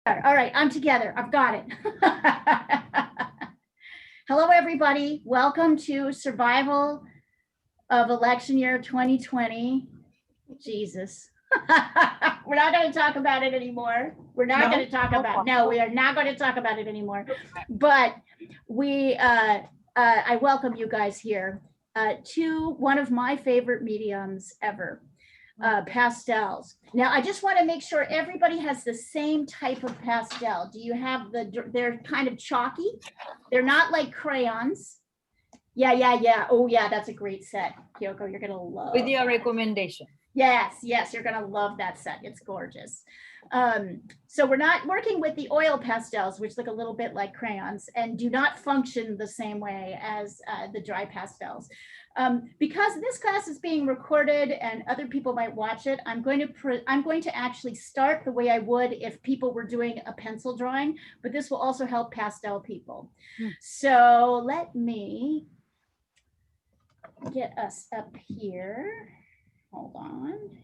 All right, I'm together. I've got it. Hello, everybody. Welcome to Survival of Election Year 2020. Jesus. We're not going to talk about it anymore. We're not going to talk about, no, we are not going to talk about it anymore. But I welcome you guys here to one of my favorite mediums ever. Pastels. Now, I just want to make sure everybody has the same type of pastel. Do you have they're kind of chalky. They're not like crayons. Yeah. Oh yeah, that's a great set. Kyoko, you're going to love with your recommendation. Yes, you're going to love that set. It's gorgeous. So we're not working with the oil pastels, which look a little bit like crayons and do not function the same way as the dry pastels. Because this class is being recorded and other people might watch it, I'm going to actually start the way I would if people were doing a pencil drawing, but this will also help pastel people. So let me get us up here. Hold on.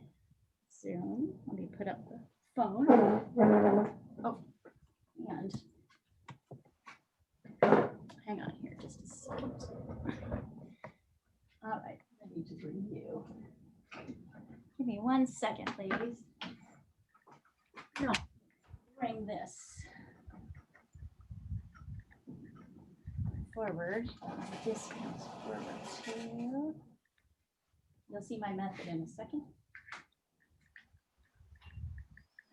Zoom. Let me put up the phone. Oh, and hang on here just a second. All right, I need to bring you. Give me 1 second, ladies. No, bring this forward. This comes forward too. You'll see my method in a second.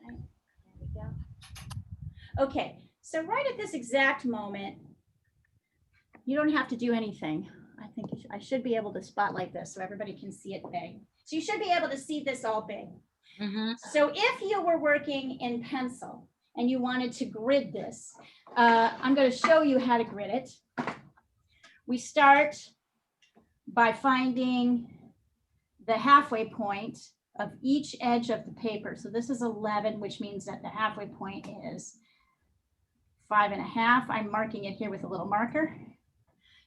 Okay, there we go. Okay, so right at this exact moment, you don't have to do anything. I think I should be able to spotlight this so everybody can see it big. So you should be able to see this all big. So if you were working in pencil and you wanted to grid this, I'm going to show you how to grid it. We start by finding the halfway point of each edge of the paper. So this is 11, which means that the halfway point is 5.5. I'm marking it here with a little marker.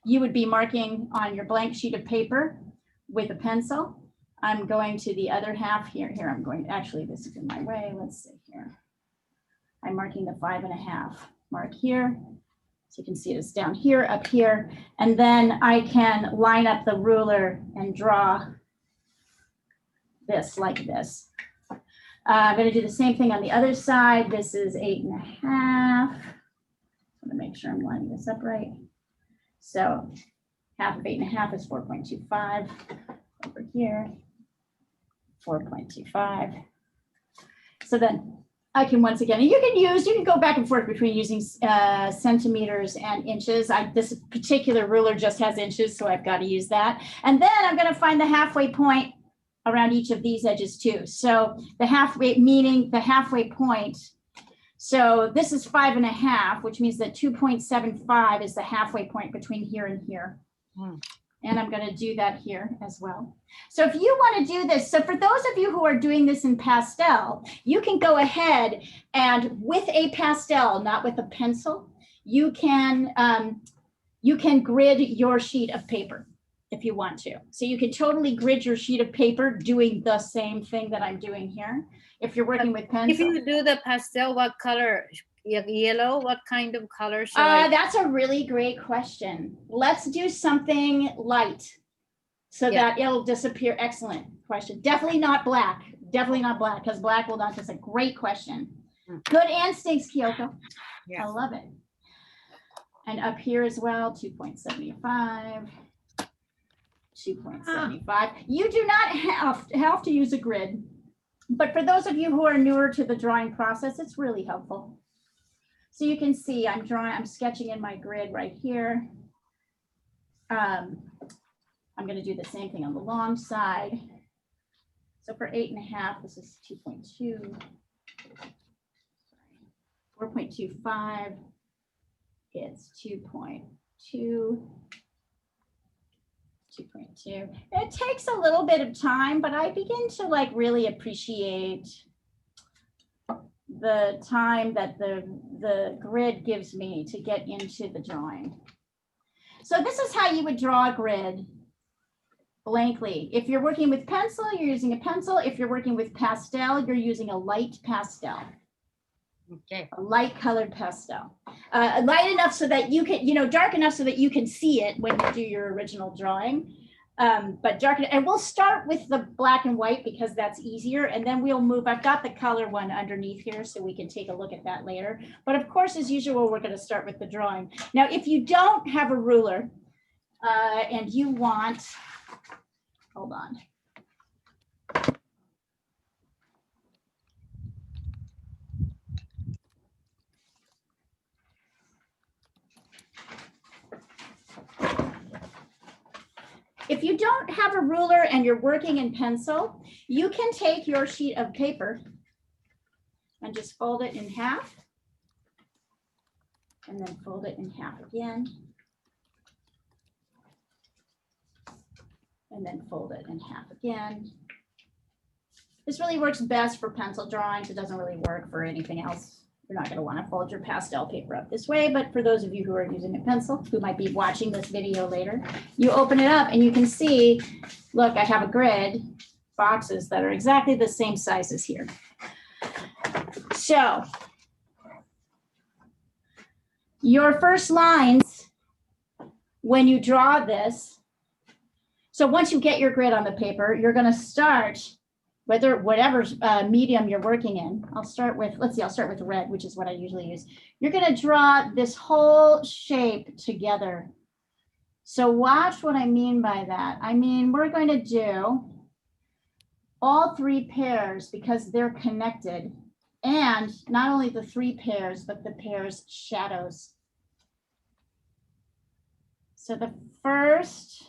You would be marking on your blank sheet of paper with a pencil. I'm going to the other half here. I'm going, actually, this is in my way. Let's see here. I'm marking the 5.5 mark here. So you can see it's down here, up here. And then I can line up the ruler and draw this like this. I'm going to do the same thing on the other side. This is 8.5. I want to make sure I'm lining this up right. So half of 8.5 is 4.25 over here, 4.25. So then I can once again, and you can go back and forth between using centimeters and inches. This particular ruler just has inches, so I've got to use that. And then I'm going to find the halfway point around each of these edges too. So the halfway, meaning the halfway point. So this is 5.5, which means that 2.75 is the halfway point between here and here. And I'm going to do that here as well. So if you want to do this, so for those of you who are doing this in pastel, you can go ahead and with a pastel, not with a pencil, you can grid your sheet of paper if you want to. So you can totally grid your sheet of paper doing the same thing that I'm doing here. If you're working with pencil. If you do the pastel, what color? Yellow? What kind of color should I? That's a really great question. Let's do something light so that it'll disappear. Excellent question. Definitely not black. Definitely not black, because black will not. That's a great question. Good instincts, Kyoko. I love it. And up here as well, 2.75. 2.75. You do not have to use a grid. But for those of you who are newer to the drawing process, it's really helpful. So you can see I'm sketching in my grid right here. I'm going to do the same thing on the long side. So for 8.5, this is 2.2. 4.25. It's 2.2. 2.2. It takes a little bit of time, but I begin to really appreciate the time that the grid gives me to get into the drawing. So this is how you would draw a grid blankly. If you're working with pencil, you're using a pencil. If you're working with pastel, you're using a light pastel. Okay. A light colored pastel. Light enough so that you can, dark enough so that you can see it when you do your original drawing. But dark, and we'll start with the black and white because that's easier. And then we'll move, I've got the color one underneath here so we can take a look at that later. But of course, as usual, we're gonna start with the drawing. Now, if you don't have a ruler and you want, hold on. If you don't have a ruler and you're working in pencil, you can take your sheet of paper and just fold it in half and then fold it in half again. And then fold it in half again. This really works best for pencil drawings. It doesn't really work for anything else. You're not going to want to fold your pastel paper up this way, but for those of you who are using a pencil, who might be watching this video later, you open it up and you can see, look, I have a grid, boxes that are exactly the same size as here. So your first lines, when you draw this, so once you get your grid on the paper, you're going to start whatever medium you're working in. I'll start with red, which is what I usually use. You're going to draw this whole shape together. So watch what I mean by that. I mean, we're going to do all three pairs because they're connected. And not only the three pairs, but the pairs shadows. So the first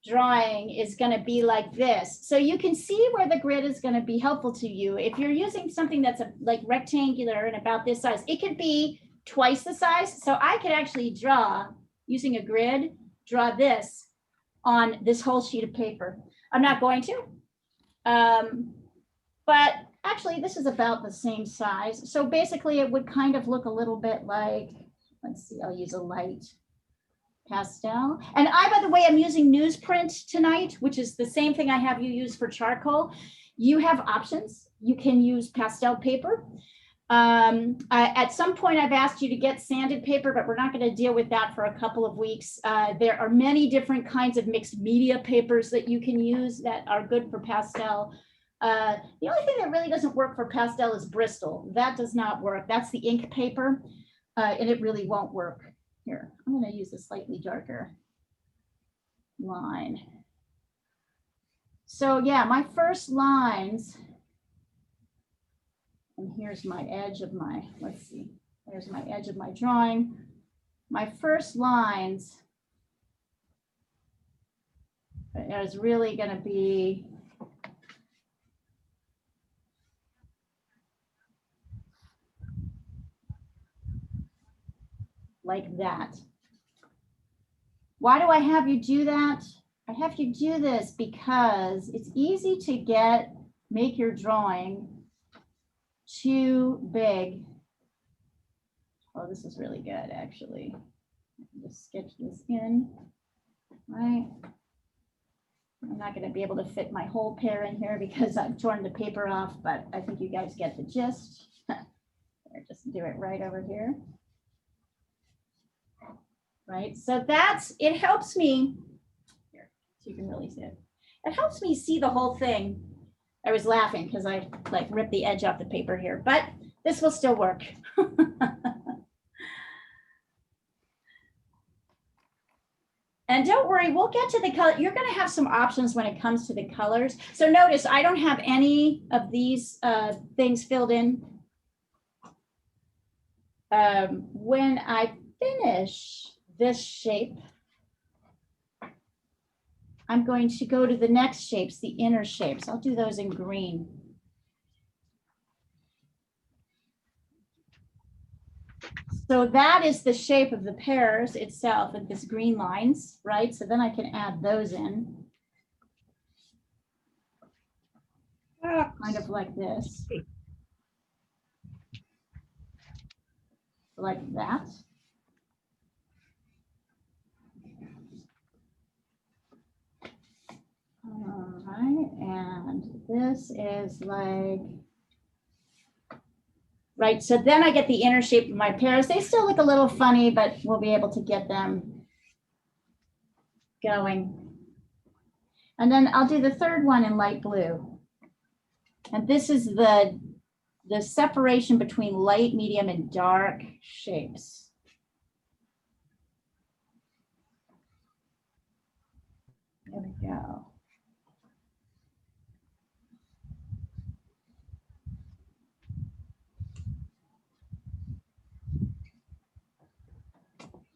drawing is going to be like this. So you can see where the grid is going to be helpful to you. If you're using something that's like rectangular and about this size, it could be twice the size. So I could actually draw, using a grid, draw this on this whole sheet of paper. I'm not going to, but actually this is about the same size. So basically it would kind of look a little bit like, let's see, I'll use a light pastel. And by the way, I'm using newsprint tonight, which is the same thing I have you use for charcoal. You have options. You can use pastel paper. At some point, I've asked you to get sanded paper, but we're not going to deal with that for a couple of weeks. There are many different kinds of mixed media papers that you can use that are good for pastel. The only thing that really doesn't work for pastel is Bristol. That does not work. That's the ink paper, and it really won't work. Here, I'm going to use a slightly darker line. So yeah, my first lines, and here's my edge of my, let's see, there's my edge of my drawing. My first lines is really going to be like that. Why do I have you do that? I have you do this because it's easy to make your drawing too big. Oh, this is really good, actually. Just sketch this in, right? I'm not going to be able to fit my whole pair in here because I've torn the paper off, but I think you guys get the gist. Just do it right over here. Right, so it helps me, here, so you can really see it. It helps me see the whole thing. I was laughing because I like ripped the edge off the paper here, but this will still work. And don't worry, we'll get to the color. You're going to have some options when it comes to the colors. So notice I don't have any of these things filled in. When I finish this shape, I'm going to go to the next shapes, the inner shapes. I'll do those in green. So that is the shape of the pears itself with this green lines, right? So then I can add those in. Kind of like this. Like that. All right, and this is like right? So then I get the inner shape of my pears. They still look a little funny, but we'll be able to get them going. And then I'll do the third one in light blue. And this is the separation between light, medium, and dark shapes. There we go.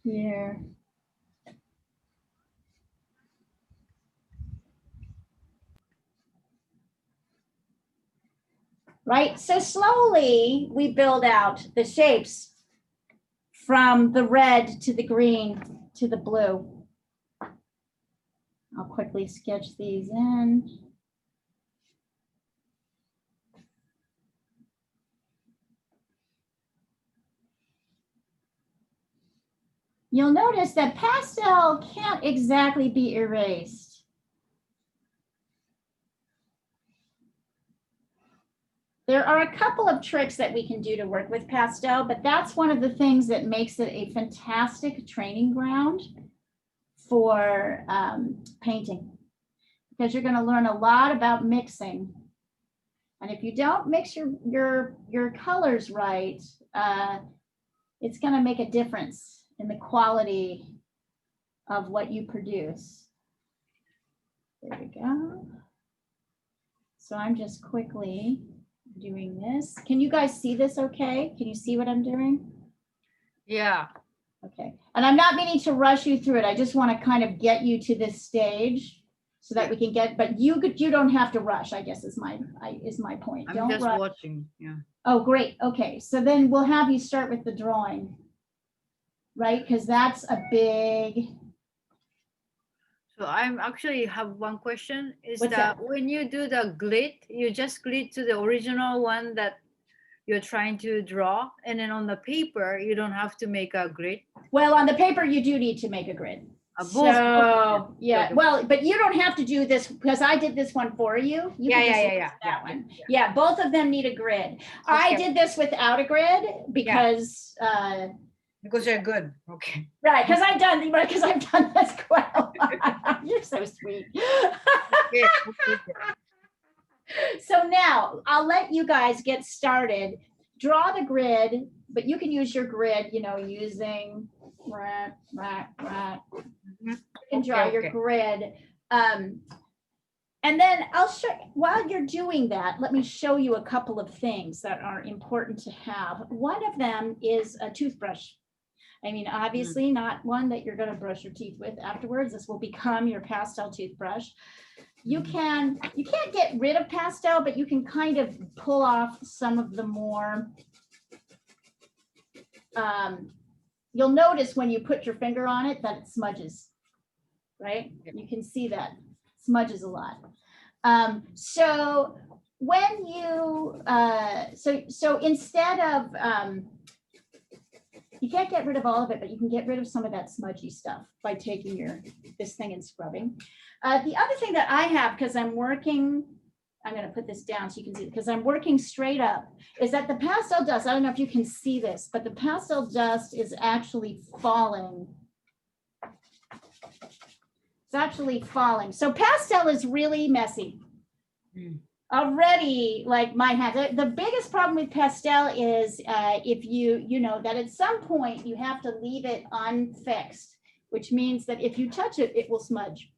Here. Right, so slowly we build out the shapes from the red to the green to the blue. I'll quickly sketch these in. You'll notice that pastel can't exactly be erased. There are a couple of tricks that we can do to work with pastel, but that's one of the things that makes it a fantastic training ground for painting, because you're going to learn a lot about mixing. And if you don't mix your colors right, it's going to make a difference in the quality of what you produce. There we go. So I'm just quickly doing this. Can you guys see this okay? Can you see what I'm doing? Yeah. Okay. And I'm not meaning to rush you through it. I just want to kind of get you to this stage so that we can get, but you don't have to rush, I guess is my point. I'm Don't just rush. watching. Yeah. Oh, great. Okay. So then we'll have you start with the drawing, right? Because that's a big. So I'm actually have one question. Is What's that that? when you do the glit, you just glit to the original one that you're trying to draw, and then on the paper you don't have to make a grid? Well, on the paper you do need to make a grid. So yeah, well, but you don't have to do this because I did this one for you. You can just use that one. Yeah, both of them need a grid. I did this without a grid because they're good. Okay. right, because I've done this quite a lot. You're so sweet. So now I'll let you guys get started. Draw the grid, but you can use your grid, using you can draw your grid. And then I'll show, while you're doing that, let me show you a couple of things that are important to have. One of them is a toothbrush. I mean, obviously not one that you're going to brush your teeth with afterwards. This will become your pastel toothbrush. You can't get rid of pastel, but you can kind of pull off some of the more, you'll notice when you put your finger on it that it smudges, right? You can see that smudges a lot. So when you, so instead of, you can't get rid of all of it, but you can get rid of some of that smudgy stuff by taking this thing and scrubbing. The other thing that I have, because I'm working, I'm going to put this down so you can see, because I'm working straight up, is that the pastel dust, I don't know if you can see this, but the pastel dust is actually falling. It's actually falling. So pastel is really messy. Already, like my hand, the biggest problem with pastel is if you know that at some point you have to leave it unfixed, which means that if you touch it, it will smudge.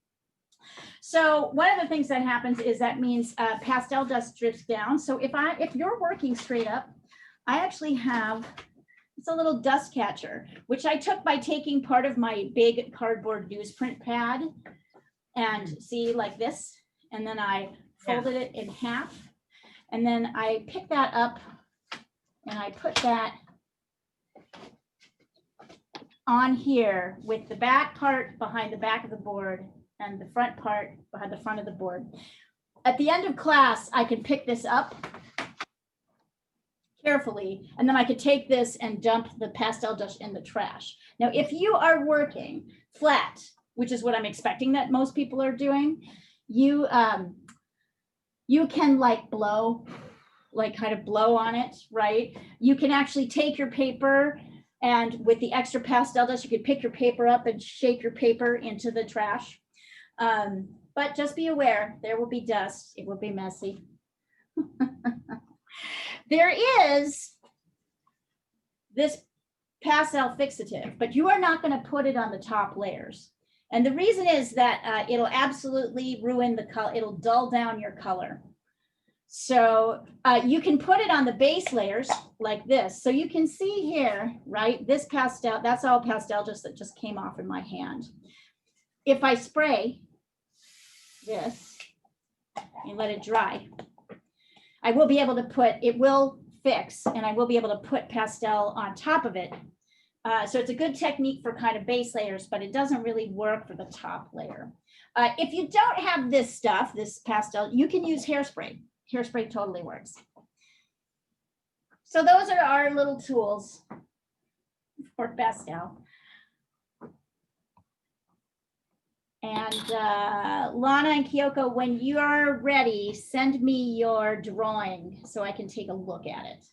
So one of the things that happens is that means pastel dust drips down. So if you're working straight up, I actually have, it's a little dust catcher, which I took by taking part of my big cardboard newsprint pad and see like this, and then I folded it in half, and then I pick that up and I put that on here with the back part behind the back of the board and the front part behind the front of the board. At the end of class, I can pick this up carefully, and then I could take this and dump the pastel dust in the trash. Now, if you are working flat, which is what I'm expecting that most people are doing, you can like blow like kind of blow on it, right? You can actually take your paper and with the extra pastel dust, you could pick your paper up and shake your paper into the trash. But just be aware, there will be dust. It will be messy. There is this pastel fixative, but you are not going to put it on the top layers. And the reason is that it'll absolutely ruin the color. It'll dull down your color. So you can put it on the base layers like this. So you can see here, right? This pastel, that's all pastel that just came off in my hand. If I spray this and let it dry, I will be able to put, it will fix, and I will be able to put pastel on top of it. So it's a good technique for kind of base layers, but it doesn't really work for the top layer. If you don't have this stuff, this pastel, you can use hairspray. Hairspray totally works. So those are our little tools for pastel. And Lana and Kyoko, when you are ready, send me your drawing so I can take a look at it.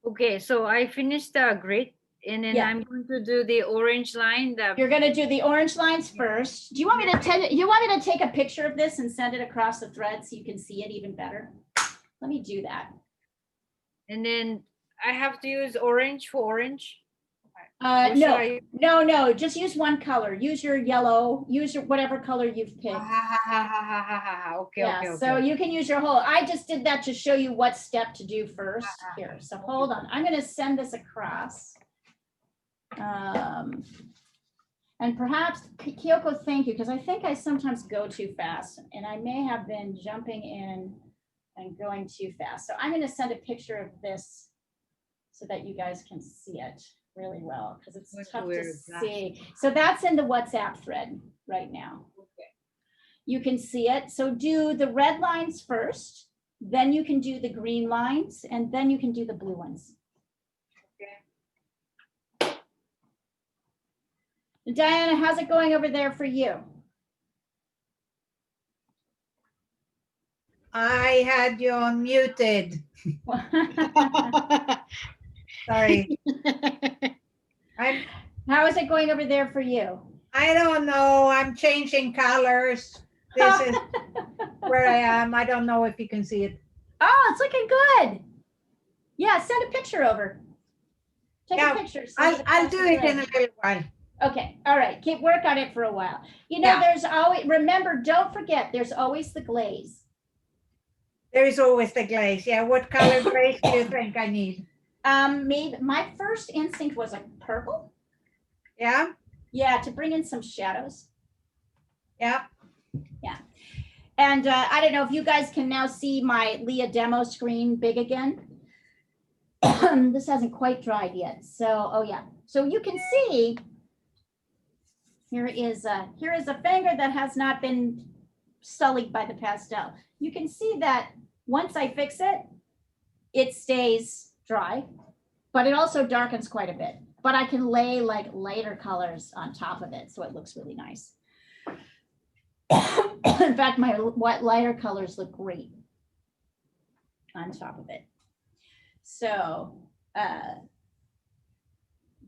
Okay, so I finished the grid, and then Yeah. I'm going to do the orange line. You're going to do the orange lines first. Do you want me to take a picture of this and send it across the thread so you can see it even better? Let me do that. And then I have to use orange for orange. Or should No, I- no, just use one color. Use your yellow, use your whatever color you've picked. Okay, Yeah, okay, so okay. you can use your whole, I just did that to show you what step to do first here. So hold on, I'm gonna send this across. And perhaps, Kyoko, thank you, because I think I sometimes go too fast and I may have been jumping in and going too fast. So I'm gonna send a picture of this so that you guys can see it really well, because it's What's tough to weird is that? see. So that's in the WhatsApp thread right now. Okay. You can see it. So do the red lines first, then you can do the green lines, and then you can do the blue ones. Okay. Diana, how's it going over there for you? I had you unmuted. Sorry. How is it going over there for you? I don't know. I'm changing colors. This is where I am. I don't know if you can see it. Oh, it's looking good. Yeah, send a picture over. Take Yeah, a picture. send I'll across do the it in a thread. little while. Okay, all right. Keep work on it for a while. You know, Yeah. there's always, remember, don't forget, there's always the glaze. There is always the glaze. Yeah, what color glaze do you think I need? Maybe my first instinct was a purple. Yeah, Yeah, to bring in some shadows. yeah. And I don't know if you guys can now see my Leah demo screen big again. This hasn't quite dried yet. So, oh yeah. So you can see, here is a finger that has not been sullied by the pastel. You can see that once I fix it, it stays dry, but it also darkens quite a bit. But I can lay like lighter colors on top of it, so it looks really nice. In fact, my lighter colors look great on top of it. So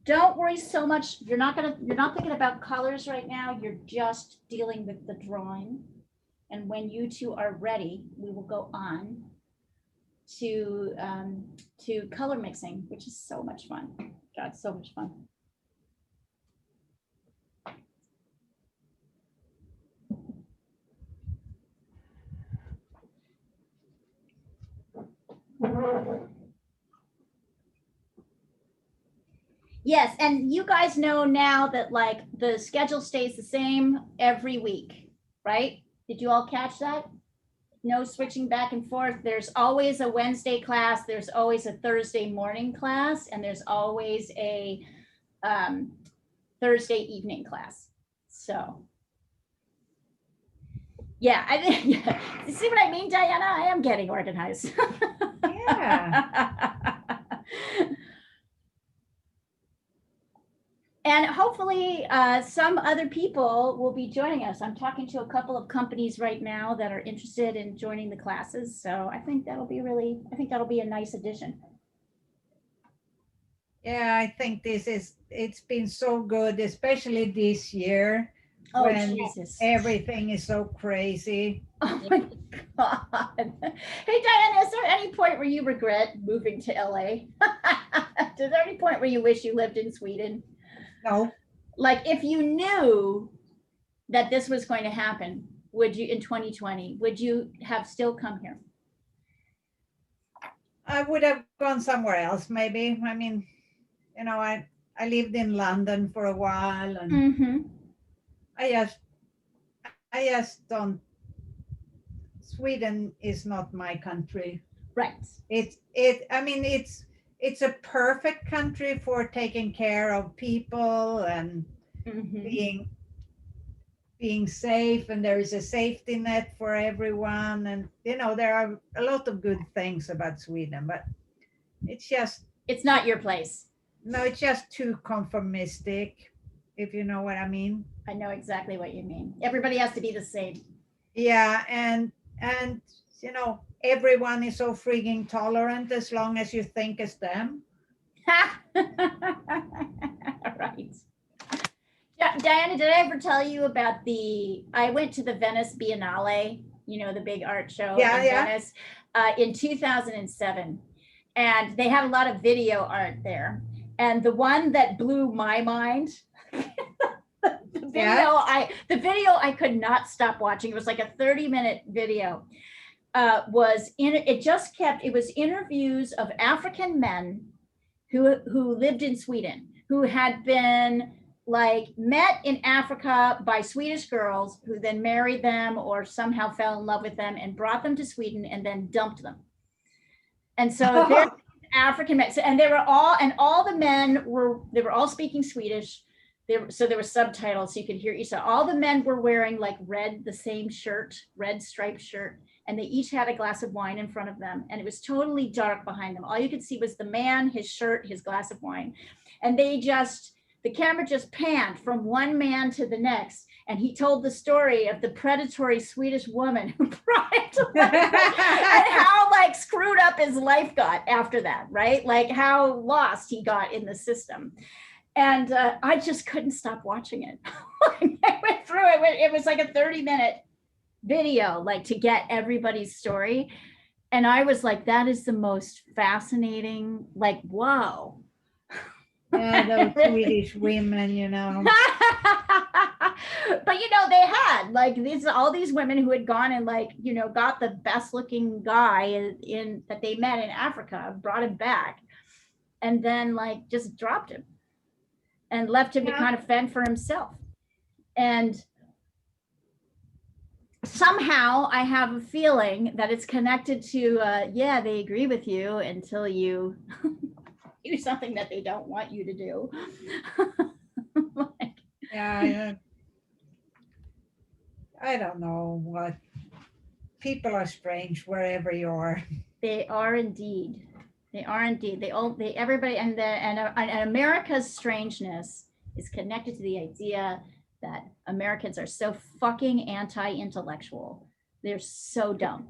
don't worry so much. You're not thinking about colors right now. You're just dealing with the drawing. And when you two are ready, we will go on to color mixing, which is so much fun. God, so much fun. Yes, and you guys know now that like the schedule stays the same every week, right? Did you all catch that? No switching back and forth. There's always a Wednesday class, there's always a Thursday morning class, and there's always a Thursday evening class. So yeah, you see what I mean, Diana? I am getting organized. Yeah. And hopefully some other people will be joining us. I'm talking to a couple of companies right now that are interested in joining the classes. So I think that'll be a nice addition. Yeah, I think it's been so good, especially this year Oh, when Jesus. everything is so crazy. Oh my God. Hey, Diana, is there any point where you regret moving to LA? Is there any point where you wish you lived in Sweden? No, Like if you knew that this was going to happen, would you in 2020, would you have still come here? I would have gone somewhere else, maybe. I mean, I lived in London for a while, and Mm-hmm. I just don't. Sweden is not my country. Right. I mean, it's a perfect country for taking care of people and Mm-hmm. being safe, and there is a safety net for everyone, and there are a lot of good things about Sweden, but It's not your place. no, it's just too conformistic, if you know what I mean. I know exactly what you mean. Everybody has to be the same. Yeah, and everyone is so freaking tolerant as long as you think as them. Right. Yeah, Diana, did I ever tell you about I went to the Venice Biennale, the big art show in Venice, in 2007. And they had a lot of video art there. And the one that blew my mind, the video I could not stop watching. It was like a 30-minute video. It was interviews of African men who lived in Sweden, who had been met in Africa by Swedish girls who then married them or somehow fell in love with them and brought them to Sweden and then dumped them. And so they're African men, and all the men were all speaking Swedish. So there were subtitles so you could hear each other. All the men were wearing the same shirt, red striped shirt, and they each had a glass of wine in front of them. And it was totally dark behind them. All you could see was the man, his shirt, his glass of wine. And the camera just panned from one man to the next. And he told the story of the predatory Swedish woman who brought him to life and how screwed up his life got after that, right? Like how lost he got in the system. And I just couldn't stop watching it. I went through it. It was like a 30-minute video, to get everybody's story. And I was like, that is the most fascinating, wow. Yeah, those Swedish women, But they had all these women who had gone and got the best looking guy that they met in Africa, brought him back, and then just dropped him and left him to kind of fend for himself. And somehow I have a feeling that it's connected to they agree with you until you do something that they don't want you to do. Yeah, I don't know what. People are strange wherever you are. They are indeed. Everybody, and America's strangeness is connected to the idea that Americans are so fucking anti-intellectual. They're so dumb.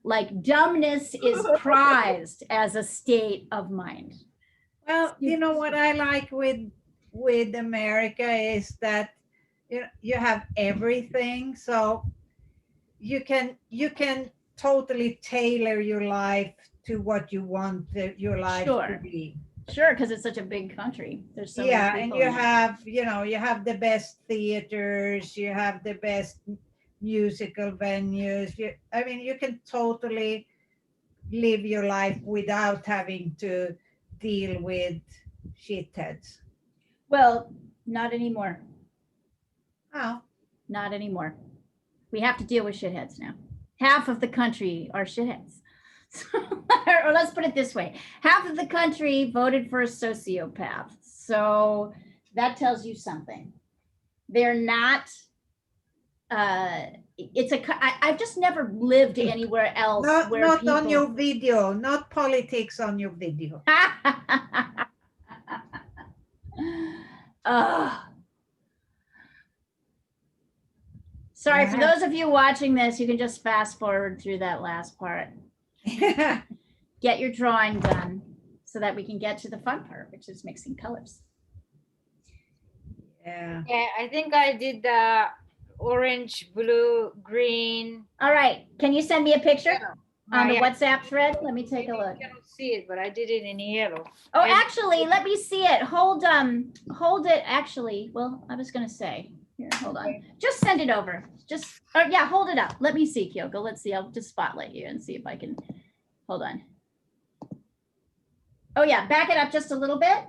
Dumbness is prized as a state of mind. Well, what I like with America is that you have everything, so you can totally tailor your life to what you want your life to be. Sure, because it's such a big country. There's so many and you have you have the best theaters, you have the best musical venues. You can totally live your life without having to deal with shitheads. Well, not anymore. Oh. Not anymore. We have to deal with shitheads now. Half of the country are shitheads. Or let's put it this way. Half of the country voted for a sociopath. So that tells you something. They're not, I've just never lived anywhere else. Not on your video, not politics on your video. Sorry, for Yeah. those of you watching this, you can just fast forward through that last part. Get your drawing done so that we can get to the fun part, which is mixing colors. Yeah. Yeah, I think I did the orange, blue, green. All right, can you send me a picture Yellow. on the Yeah, WhatsApp thread? Let me take a maybe look. you cannot see it, but I did it in yellow. Oh, And- actually, let me see it. Hold it. Actually, well, I was gonna say, here, hold on. Just send it over. Just, yeah, hold it up. Let me see, Kyoko. Let's see. I'll just spotlight you and see if I can. Hold on. Oh yeah, back it up just a little bit.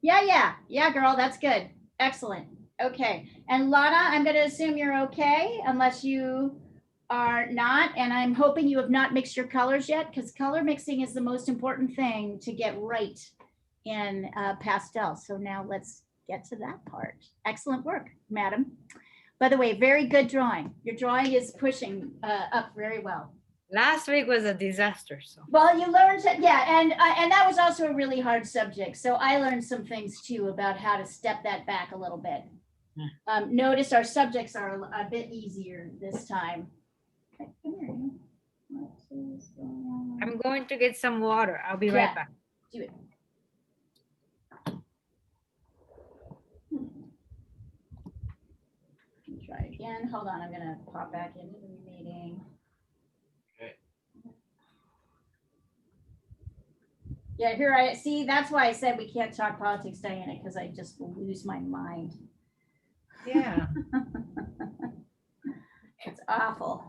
Yeah, girl, that's good. Excellent. Okay, and Lana, I'm gonna assume you're okay, unless you are not, and I'm hoping you have not mixed your colors yet, because color mixing is the most important thing to get right in pastel. So now let's get to that part. Excellent work, madam. By the way, very good drawing. Your drawing is pushing up very well. Last week was a disaster. So Well, you learned, yeah, and that was also a really hard subject. So I learned some things too about how to step that back a little bit. Notice our subjects are a bit easier this time. Come here. What is going on? I'm going to get some water. I'll be right Yeah. back. Do it. Try again. Hold on, I'm gonna pop back into the meeting. Okay. Yeah, here I see. That's why I said we can't talk politics, Diana, because I just will lose my mind. Yeah. It's awful.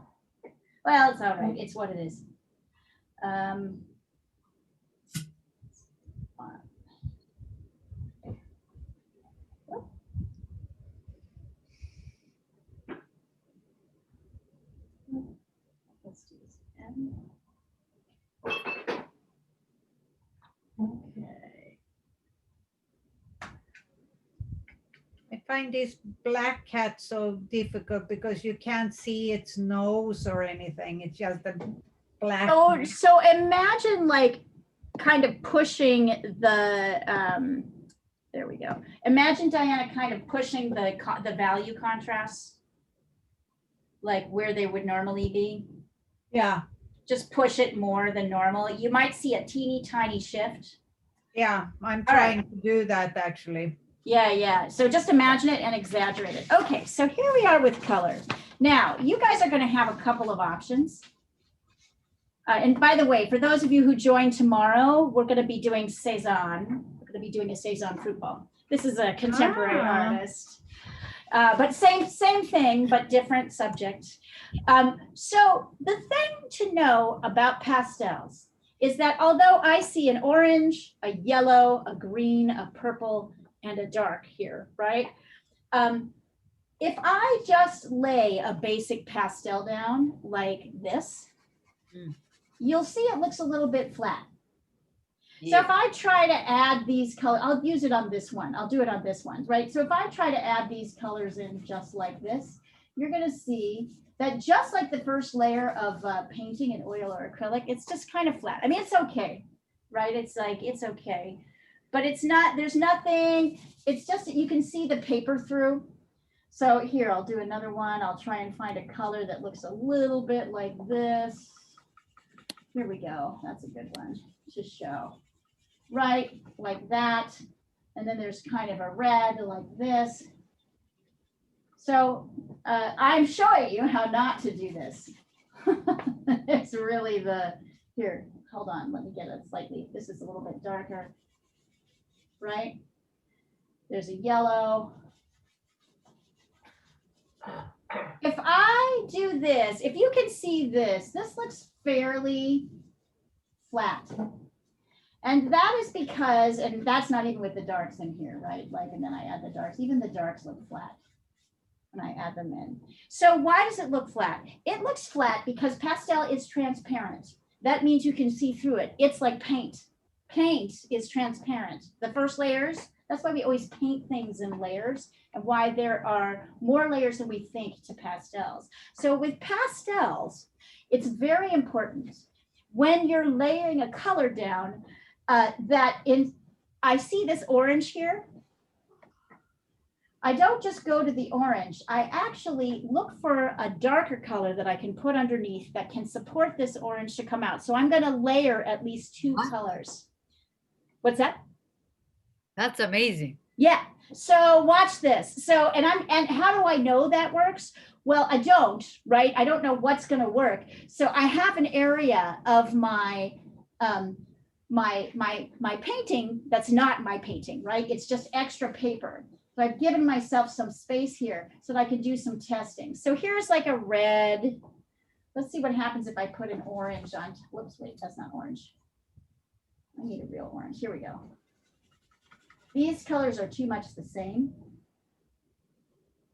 Well, it's all right. It's what it is. Let's do this again. Okay. I find this black cat so difficult because you can't see its nose or anything. It's just a black. Oh, so imagine like kind of pushing the, there we go. Imagine Diana kind of pushing the value contrasts, like where they would normally be. Yeah. Just push it more than normal. You might see a teeny tiny shift. Yeah. I'm All right. trying to do that actually. Yeah. So just imagine it and exaggerate it. Okay, so here we are with color. Now, you guys are going to have a couple of options. And by the way, for those of you who join tomorrow, we're going to be doing Cezanne. We're going to be doing a Cezanne fruit ball. This is a contemporary artist. But same thing, but different subject. So the thing to know about pastels is that although I see an orange, a yellow, a green, a purple, and a dark here, right? If I just lay a basic pastel down like this, you'll see it looks a little bit flat. So if I try to add these colors, I'll use it on this one. I'll do it on this one, right? So if I try to add these colors in just like this, you're going to see that just like the first layer of painting in oil or acrylic, it's just kind of flat. I mean, it's okay, right? It's like, it's okay, but it's not, there's nothing, it's just that you can see the paper through. So here, I'll do another one. I'll try and find a color that looks a little bit like this. Here we go. That's a good one to show. Right, like that. And then there's kind of a red like this. So I'm showing you how not to do this. It's really here, hold on, let me get it slightly. This is a little bit darker, right? There's a yellow. If I do this, if you can see this, this looks fairly flat. And that is because, and that's not even with the darks in here, right? Like, and then I add the darks, even the darks look flat when I add them in. So why does it look flat? It looks flat because pastel is transparent. That means you can see through it. It's like paint. Paint is transparent. The first layers, that's why we always paint things in layers and why there are more layers than we think to pastels. So with pastels, it's very important when you're layering a color down, I see this orange here. I don't just go to the orange. I actually look for a darker color that I can put underneath that can support this orange to come out. So I'm going to layer at least two What? colors. What's that? That's amazing. Yeah. So watch this. So, and how do I know that works? Well, I don't, right? I don't know what's going to work. So I have an area of my painting that's not my painting, right? It's just extra paper. So I've given myself some space here so that I can do some testing. So here's like a red. Let's see what happens if I put an orange on. Whoops, wait, that's not orange. I need a real orange. Here we go. These colors are too much the same.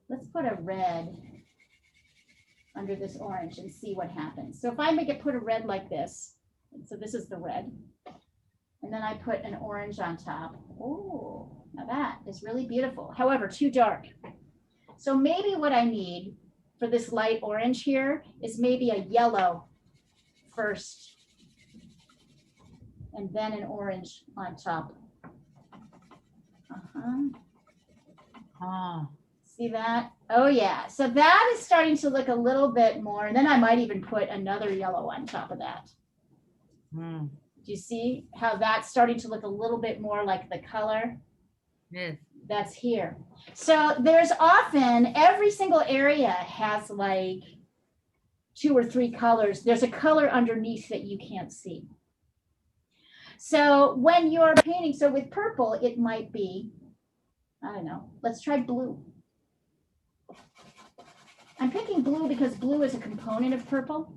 Let's put a red under this orange and see what happens. So if I make it put a red like this, so this is the red, and then I put an orange on top. Oh, now that is really beautiful. However, too dark. So maybe what I need for this light orange here is maybe a yellow first, and then an orange on top. Oh, See that? Oh yeah. So that is starting to look a little bit more. And then I might even put another yellow on top of that. mm, Do you see how that's starting to look a little bit more like the color yes. that's here? So there's often, every single area has like 2 or 3 colors. There's a color underneath that you can't see. So when you're painting, so with purple, it might be, I don't know, let's try blue. I'm picking blue because blue is a component of purple.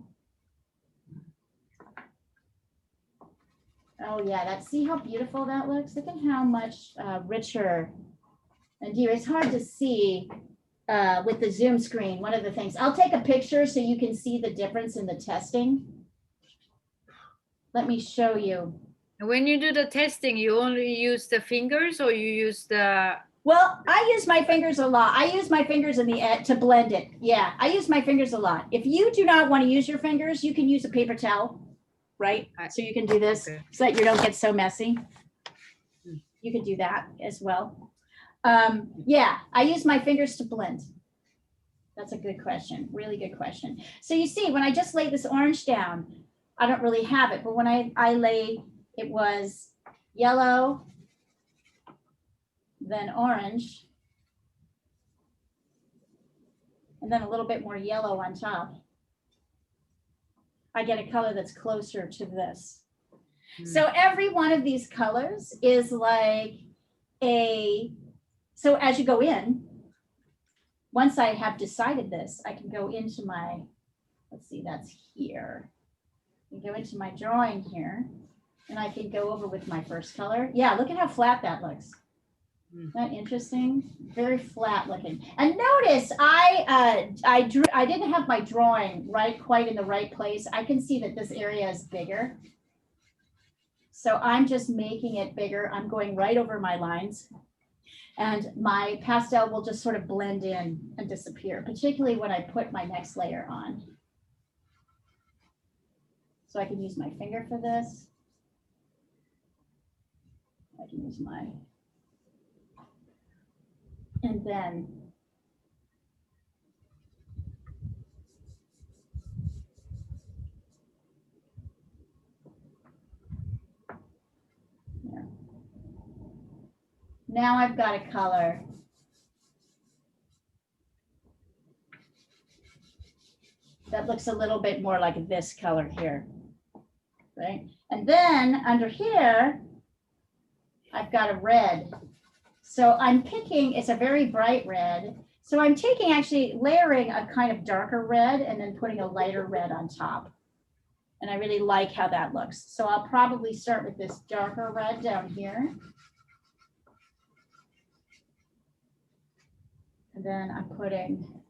Oh yeah, see how beautiful that looks? Look at how much richer and dear. It's hard to see with the Zoom screen. One of the things, I'll take a picture so you can see the difference in the testing. Let me show you. When you do the testing, you only use the fingers or you use the... Well, I use my fingers a lot. I use my fingers in the end to blend it. Yeah, I use my fingers a lot. If you do not want to use your fingers, you can use a paper towel, right? So you can do this so that you don't get so messy. You can do that as well. Yeah, I use my fingers to blend. That's a good question. Really good question. So you see, when I just lay this orange down, I don't really have it. But when I lay, it was yellow, then orange, and then a little bit more yellow on top. I get a color that's closer to this. So every one of these colors is like so as you go in, once I have decided this, I can go into my, let's see, that's here. I go into my drawing here, and I can go over with my first color. Yeah, look at how flat that looks. Isn't that interesting? Very flat looking. And notice I didn't have my drawing quite in the right place. I can see that this area is bigger. So I'm just making it bigger. I'm going right over my lines. And my pastel will just sort of blend in and disappear, particularly when I put my next layer on. So I can use my finger for this. I can use my, and then yeah. Now I've got a color. That looks a little bit more like this color here, right? And then under here, I've got a red. So I'm picking, it's a very bright red. So I'm taking, actually layering a kind of darker red and then putting a lighter red on top. And I really like how that looks. So I'll probably start with this darker red down here. And then I'm putting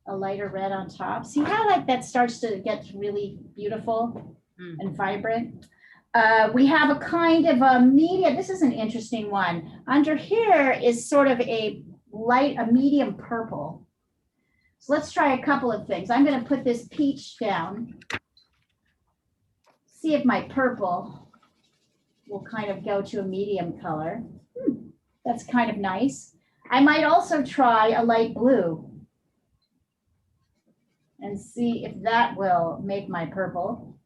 a lighter red on top. See how like that starts to get really beautiful and vibrant? We have a kind of a medium, this is an interesting one. Under here is sort of a medium purple. So let's try a couple of things. I'm going to put this peach down. See if my purple will kind of go to a medium color. That's kind of nice. I might also try a light blue and see if that will make my purple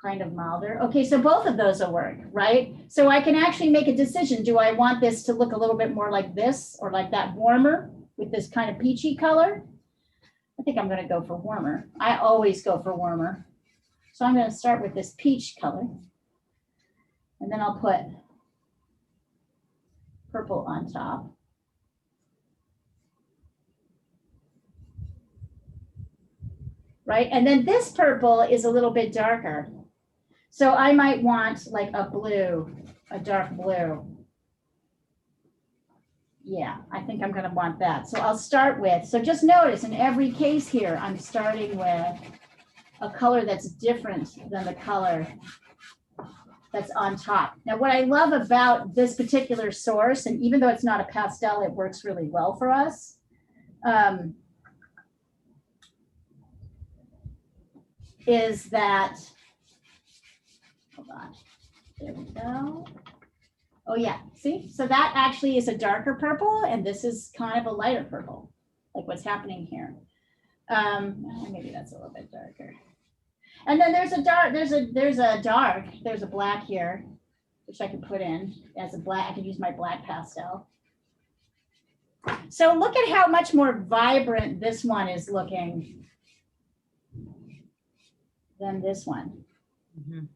kind of milder. Okay, so both of those will work, right? So I can actually make a decision. Do I want this to look a little bit more like this or like that, warmer with this kind of peachy color? I think I'm going to go for warmer. I always go for warmer. So I'm going to start with this peach color, and then I'll put purple on top. Right, and then this purple is a little bit darker. So I might want like a blue, a dark blue. Yeah, I think I'm gonna want that. So I'll start with, so just notice in every case here, I'm starting with a color that's different than the color that's on top. Now, what I love about this particular source, and even though it's not a pastel, it works really well for us. Is that, hold on, there we go. Oh yeah, see, so that actually is a darker purple, and this is kind of a lighter purple, like what's happening here. Maybe that's a little bit darker. And then there's a dark, there's a black here, which I can put in as a black. I can use my black pastel. So look at how much more vibrant this one is looking than this one. Mhm.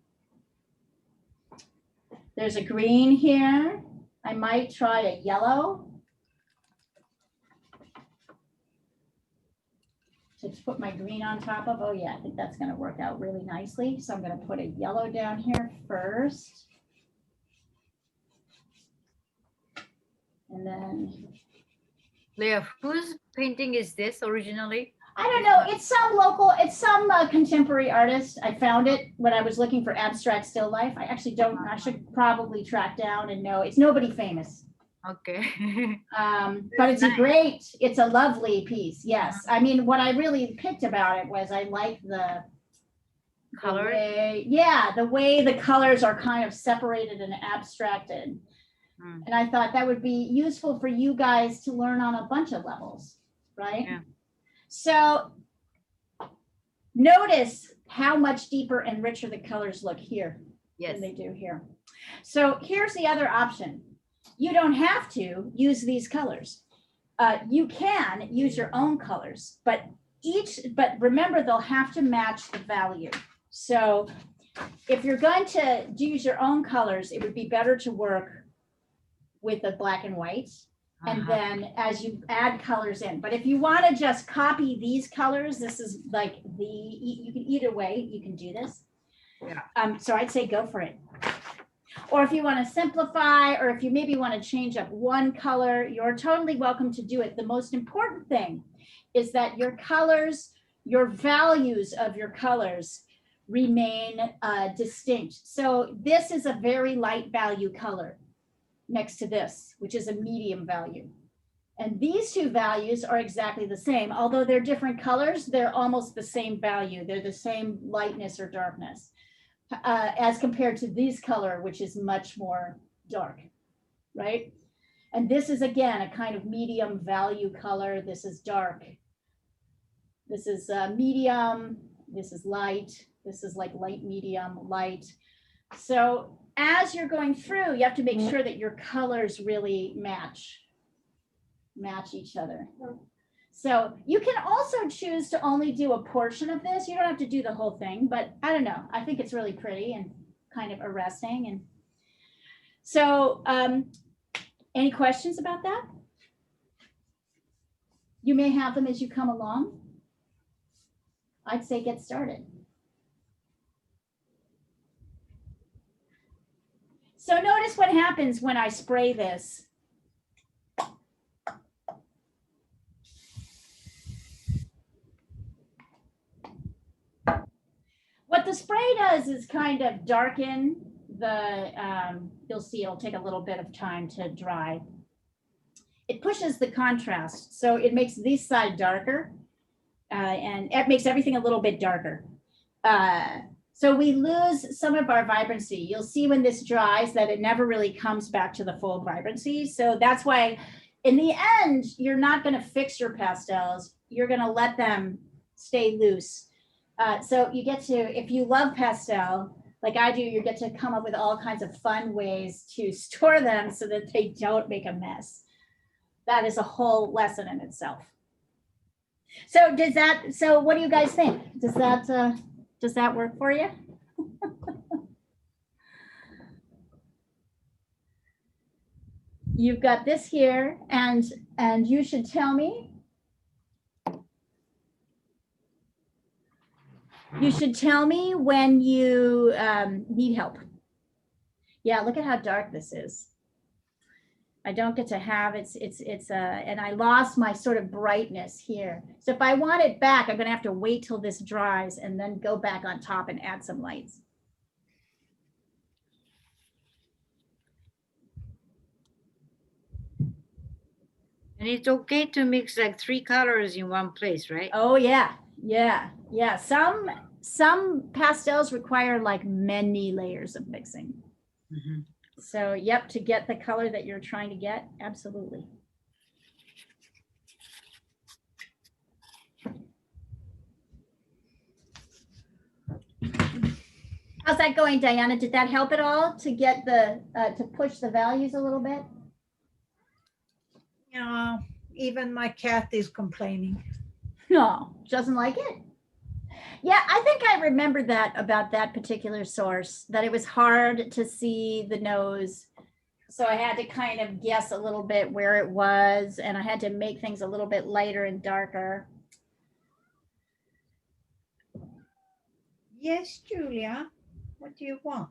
There's a green here. I might try a yellow to put my green on top of. Oh yeah, I think that's gonna work out really nicely. So I'm gonna put a yellow down here first. And then, Leah, whose painting is this originally? I don't know, it's some local, it's some contemporary artist. I found it when I was looking for abstract still life. I actually don't, I should probably track down and know. It's nobody famous. Okay. But it's nice. a great, it's a lovely piece. Yes. I mean, what I really picked about it was I like the Color? the way the colors are kind of separated and abstracted. Mm. And I thought that would be useful for you guys to learn on a bunch of levels, right? Yeah. So notice how much deeper and richer the colors look here Yes. than they do here. So here's the other option. You don't have to use these colors. You can use your own colors, but remember they'll have to match the value. So if you're going to use your own colors, it would be better to work with the black and white. And then as you add colors in, but if you want to just copy these colors, this is like you can either way, you can do this. Yeah. So I'd say go for it. Or if you want to simplify, or if you maybe want to change up one color, you're totally welcome to do it. The most important thing is that your colors, your values of your colors remain distinct. So this is a very light value color next to this, which is a medium value. And these two values are exactly the same. Although they're different colors, they're almost the same value. They're the same lightness or darkness as compared to this color, which is much more dark, right? And this is, again, a kind of medium value color. This is dark. This is medium. This is light. This is like light, medium, light. So as you're going through, you have to make sure that your colors really match each other. So you can also choose to only do a portion of this. You don't have to do the whole thing, but I don't know. I think it's really pretty and kind of arresting. And so any questions about that? You may have them as you come along. I'd say get started. So notice what happens when I spray this. What the spray does is kind of darken the, you'll see it'll take a little bit of time to dry. It pushes the contrast, so it makes this side darker, and it makes everything a little bit darker. So we lose some of our vibrancy. You'll see when this dries that it never really comes back to the full vibrancy. So that's why in the end, you're not going to fix your pastels. You're going to let them stay loose. So you get to, if you love pastel, like I do, you get to come up with all kinds of fun ways to store them so that they don't make a mess. That is a whole lesson in itself. So so what do you guys think? Does that work for you? You've got this here, and you should tell me. You should tell me when you need help. Yeah, look at how dark this is. I don't get to have and I lost my sort of brightness here. So if I want it back, I'm going to have to wait till this dries and then go back on top and add some lights. And it's okay to mix like 3 colors in one place, right? Oh yeah, yeah, yeah. Some pastels require like many layers of mixing. Mm-hmm. So yep, to get the color that you're trying to get, absolutely. How's that going, Diana? Did that help at all to get to push the values a little bit? Yeah, even my cat is complaining. No, doesn't like it. Yeah, I think I remember that about that particular source, that it was hard to see the nose. So I had to kind of guess a little bit where it was, and I had to make things a little bit lighter and darker. Yes, Julia, what do you want?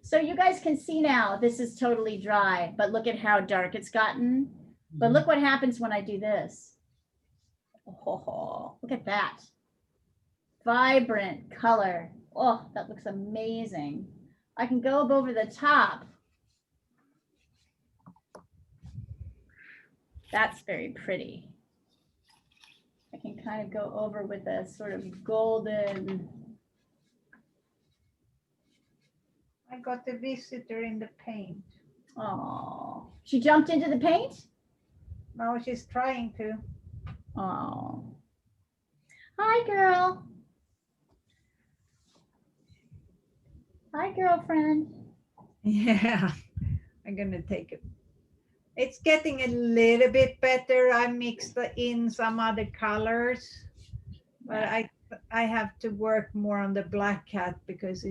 So you guys can see now, this is totally dry, but look at how dark it's gotten. But look what happens when I do this. Oh, look at that. Vibrant color. Oh, that looks amazing. I can go up over the top. That's very pretty. I can kind of go over with a sort of golden. I got a visitor in the paint. Oh, she jumped into the paint? No, she's trying to. Oh. Hi, girl. Hi, girlfriend. Yeah, I'm gonna take it. It's getting a little bit better. I mixed in some other colors, but I have to work more on the black cat because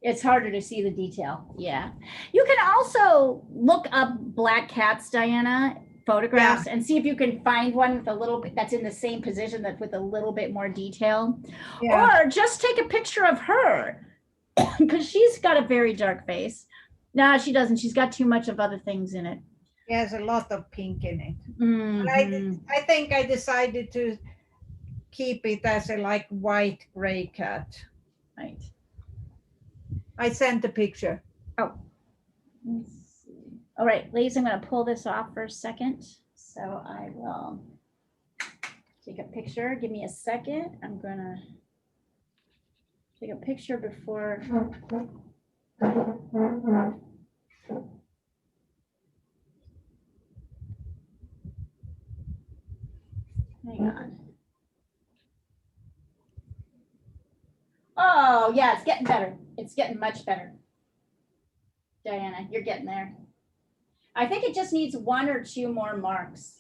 it's harder to see the detail. Yeah. You can also look up black cats, Diana, photographs, and see if you can find one with a little bit that's in the same position, that's with a little bit more detail. Yeah. Or just take a picture of her because she's got a very dark face. No, she doesn't. She's got too much of other things in it. She has a lot of pink in it. Mm-hmm. I think I decided to keep it as a like white gray cat. Right. I sent a picture. Oh, let's see. All right, ladies, I'm going to pull this off for a second. So I will take a picture. Give me a second. I'm going to take a picture before. Hang on. Oh, yeah, it's getting better. It's getting much better. Diana, you're getting there. I think it just needs 1 or 2 more marks.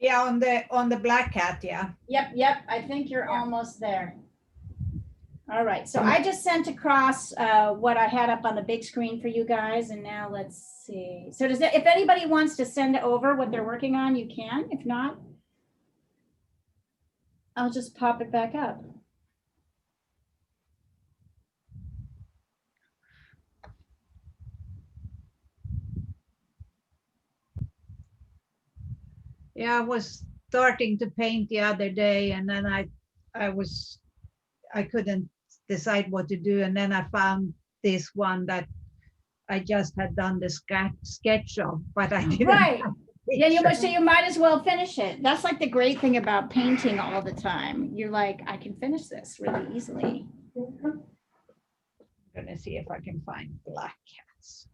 Yeah, on the black cat, yeah. Yep. I think you're almost there. All right, so I just sent across what I had up on the big screen for you guys, and now let's see. So if anybody wants to send over what they're working on, you can. If not, I'll just pop it back up. Yeah, I was starting to paint the other day, and then I couldn't decide what to do, and then I found this one that I just had done the sketch of, but I didn't. Right. Yeah, you might as well finish it. That's like the great thing about painting all the time. You're like, I can finish this really easily. I'm gonna see if I can find black cats.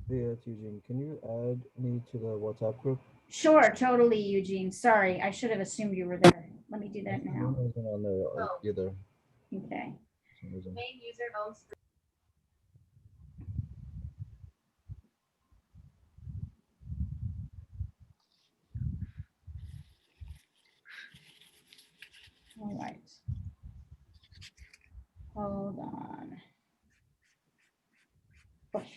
Hey, it's Eugene. Can you add me to the WhatsApp group? Sure, totally, Eugene. Sorry, I should have assumed you were there. Let me do that Your now. name isn't on there either. Okay. For some reason. All right. Hold on. Push.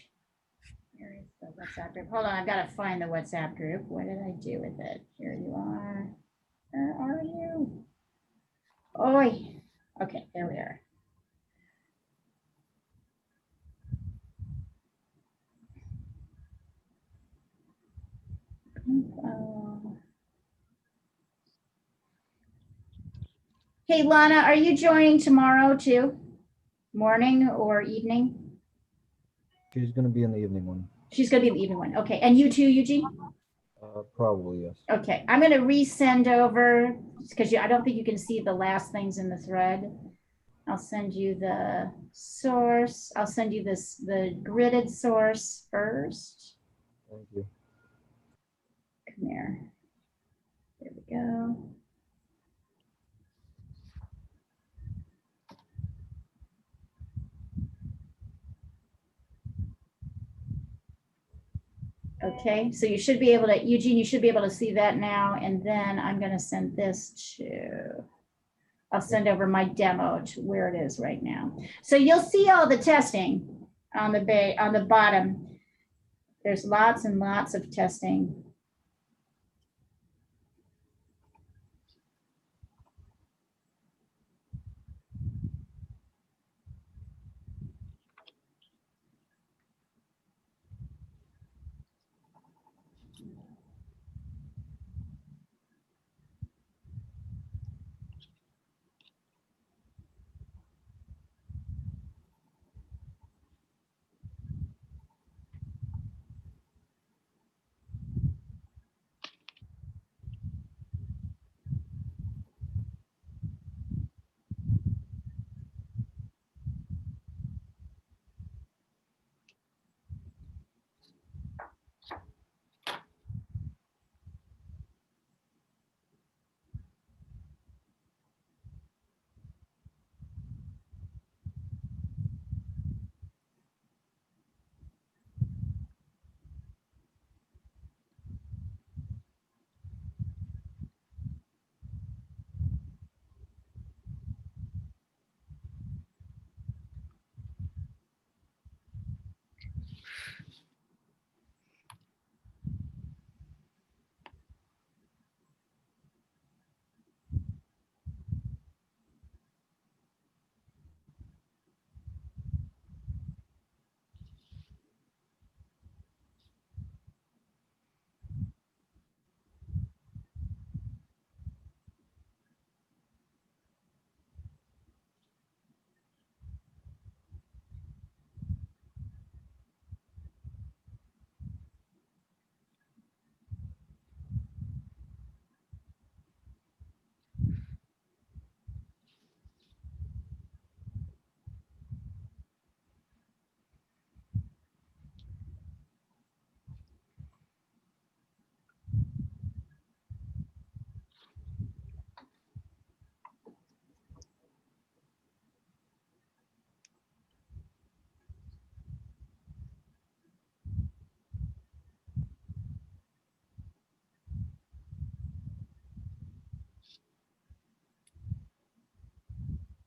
Here is the WhatsApp group. Hold on, I've got to find the WhatsApp group. What did I do with it? Here you are. Where are you? Oi. Okay, there we are. Hey, Lana, are you joining tomorrow too? Morning or evening? She's gonna be in the evening one. She's going to be the evening one. Okay, and you too, Eugene? Probably yes. Okay, I'm going to resend over because I don't think you can see the last things in the thread. I'll send you the source. I'll send you the gridded source first. Thank you. Come here. There we go. Okay, so you should be able to, Eugene, you should be able to see that now. And then I'm going to send this to, I'll send over my demo to where it is right now. So you'll see all the testing on the bottom. There's lots and lots of testing.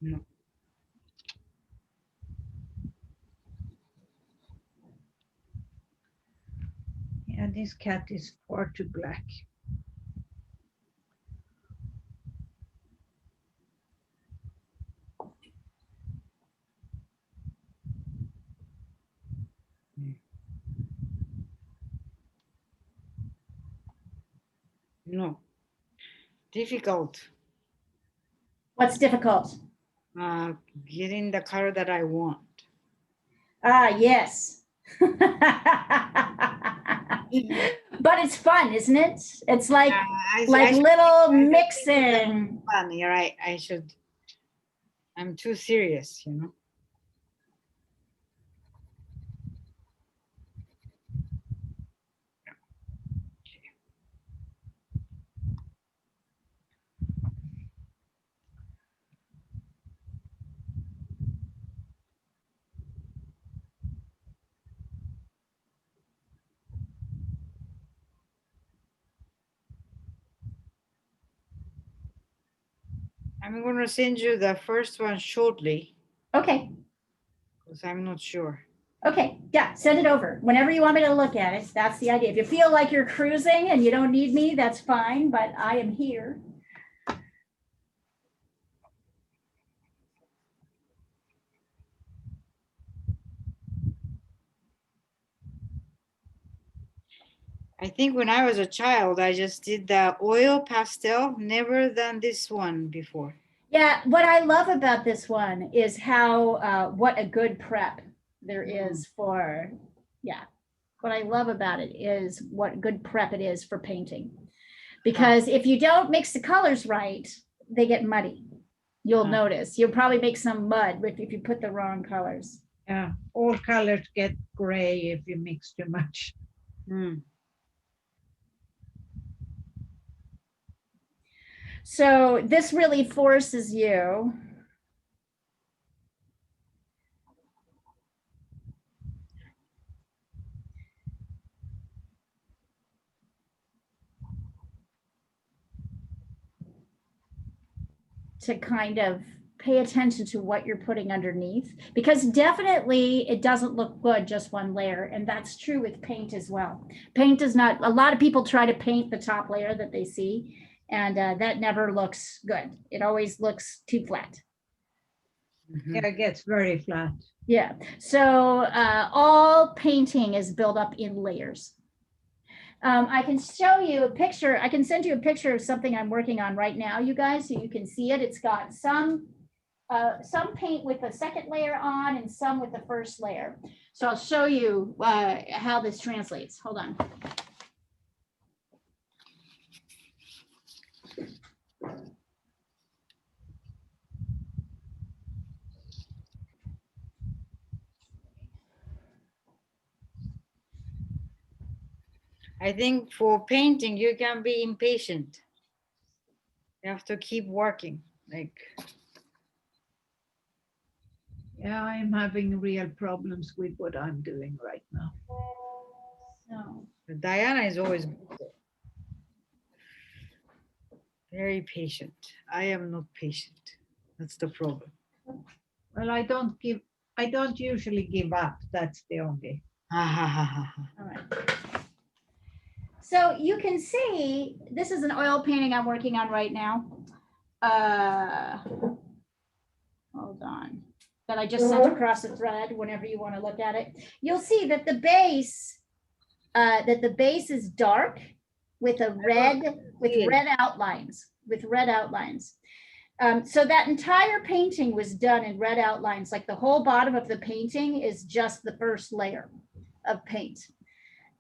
No. Yeah, this cat is far too black. No. Difficult. What's difficult? Getting the color that I want. Ah, yes. But it's fun, isn't it? It's like little mixing. Fun. You're right. I'm too serious, you know. I'm going to send you the first one shortly Okay, because I'm not sure. okay, yeah, send it over. Whenever you want me to look at it, that's the idea. If you feel like you're cruising and you don't need me, that's fine, but I am here. I think when I was a child, I just did the oil pastel, never done this one before. Yeah, what I love about this one is how, what a good prep there is for, yeah. What I love about it is what good prep it is for painting. Because if you don't mix the colors right, they get muddy. You'll notice. You'll probably make some mud if you put the wrong colors. Yeah, all colors get gray if you mix too much. So this really forces you to kind of pay attention to what you're putting underneath, because definitely it doesn't look good just one layer, and that's true with paint as well. Paint is not, a lot of people try to paint the top layer that they see, and that never looks good. It always looks too flat. Yeah, it gets very flat. Yeah, so all painting is built up in layers. I can show you a picture. I can send you a picture of something I'm working on right now, you guys, so you can see it. It's got some paint with the second layer on and some with the first layer. So I'll show you how this translates. Hold on. I think for painting, you can be impatient. You have to keep working. Like, Yeah, I'm having real problems with what I'm doing right now. So, Diana is always very patient. I am not patient. That's the problem. Well, I don't usually give up. That's the only. all right. So you can see, this is an oil painting I'm working on right now. Hold on. That I just sent across the thread whenever you want to look at it. You'll see that the base is dark with red outlines, so that entire painting was done in red outlines. Like the whole bottom of the painting is just the first layer of paint.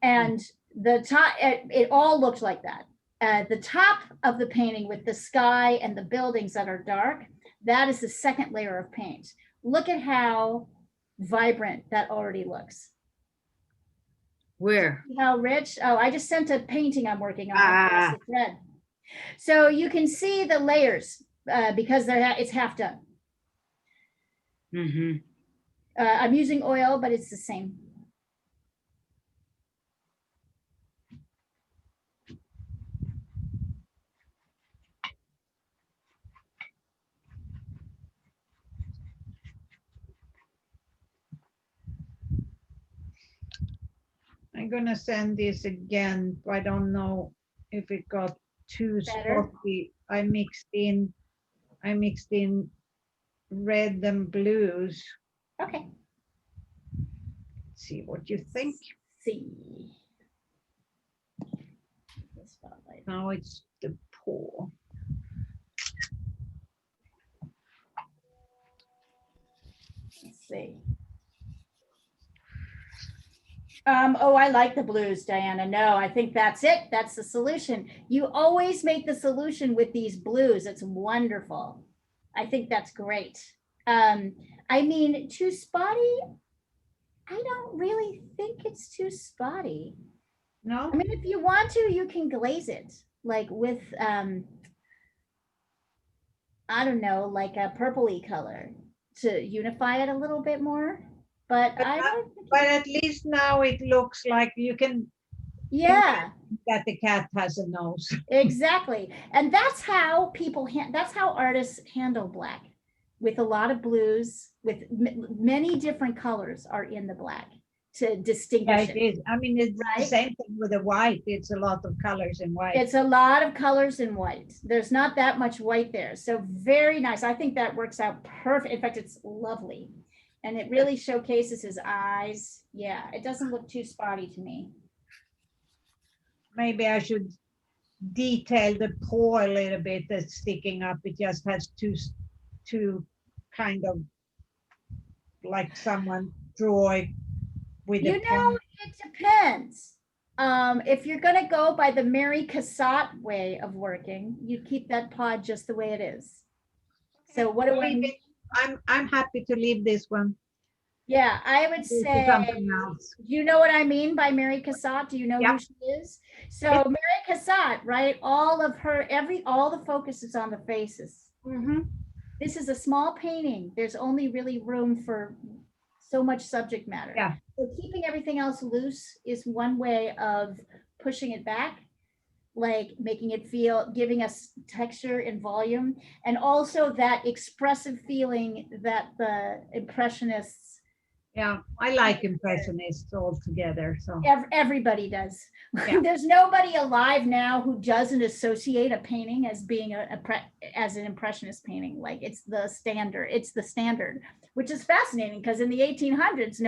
And the top, it all looked like that. The top of the painting with the sky and the buildings that are dark, that is the second layer of paint. Look at how vibrant that already looks. Where? See how rich? Oh, I just sent a painting I'm working on across the thread. So you can see the layers because it's half done. I'm using oil, but it's the same. I'm gonna send this again. I don't know if it got too Better? spotty. I mixed in red and blues. Okay. See what you think. See. Now it's the pour. Let's see. Oh, I like the blues, Diana. No, I think that's it. That's the solution. You always make the solution with these blues. It's wonderful. I think that's great. I mean, too spotty? I don't really think it's too spotty. No? I mean, if you want to, you can glaze it like with, I don't know, like a purpley color to unify it a little bit more. But I don't think But at least now it looks like you can Yeah, that the cat has a nose. exactly. And that's how that's how artists handle black, with a lot of blues, with many different colors are in the black to Yeah, distinguish it it. is. I mean, it's the Right? same thing with the white. It's a lot of colors in white. It's a lot of colors in white. There's not that much white there. So very nice. I think that works out perfect. In fact, it's lovely. And it really showcases his eyes. Yeah, it doesn't look too spotty to me. Maybe I should detail the paw a little bit that's sticking up. It just has two kind of like someone draw it with You a know, pen. it depends. If you're gonna go by the Mary Cassatt way of working, you keep that pod just the way it is. So what do I Leave mean? it. I'm happy to leave this one. Yeah, I would Do say, something else. do you know what I mean by Mary Cassatt? Do you know who Yep. she is? So Mary Cassatt, right? All of her, all the focus is on the faces. Mhm. This is a small painting. There's only really room for so much subject matter. Yeah. So keeping everything else loose is one way of pushing it back, like making it feel, giving us texture and volume, and also that expressive feeling that the Impressionists, Yeah, I like impressionists altogether. So everybody does. Yeah. There's nobody alive now who doesn't associate a painting as being as an impressionist painting. Like it's the standard, which is fascinating because in the 1800s,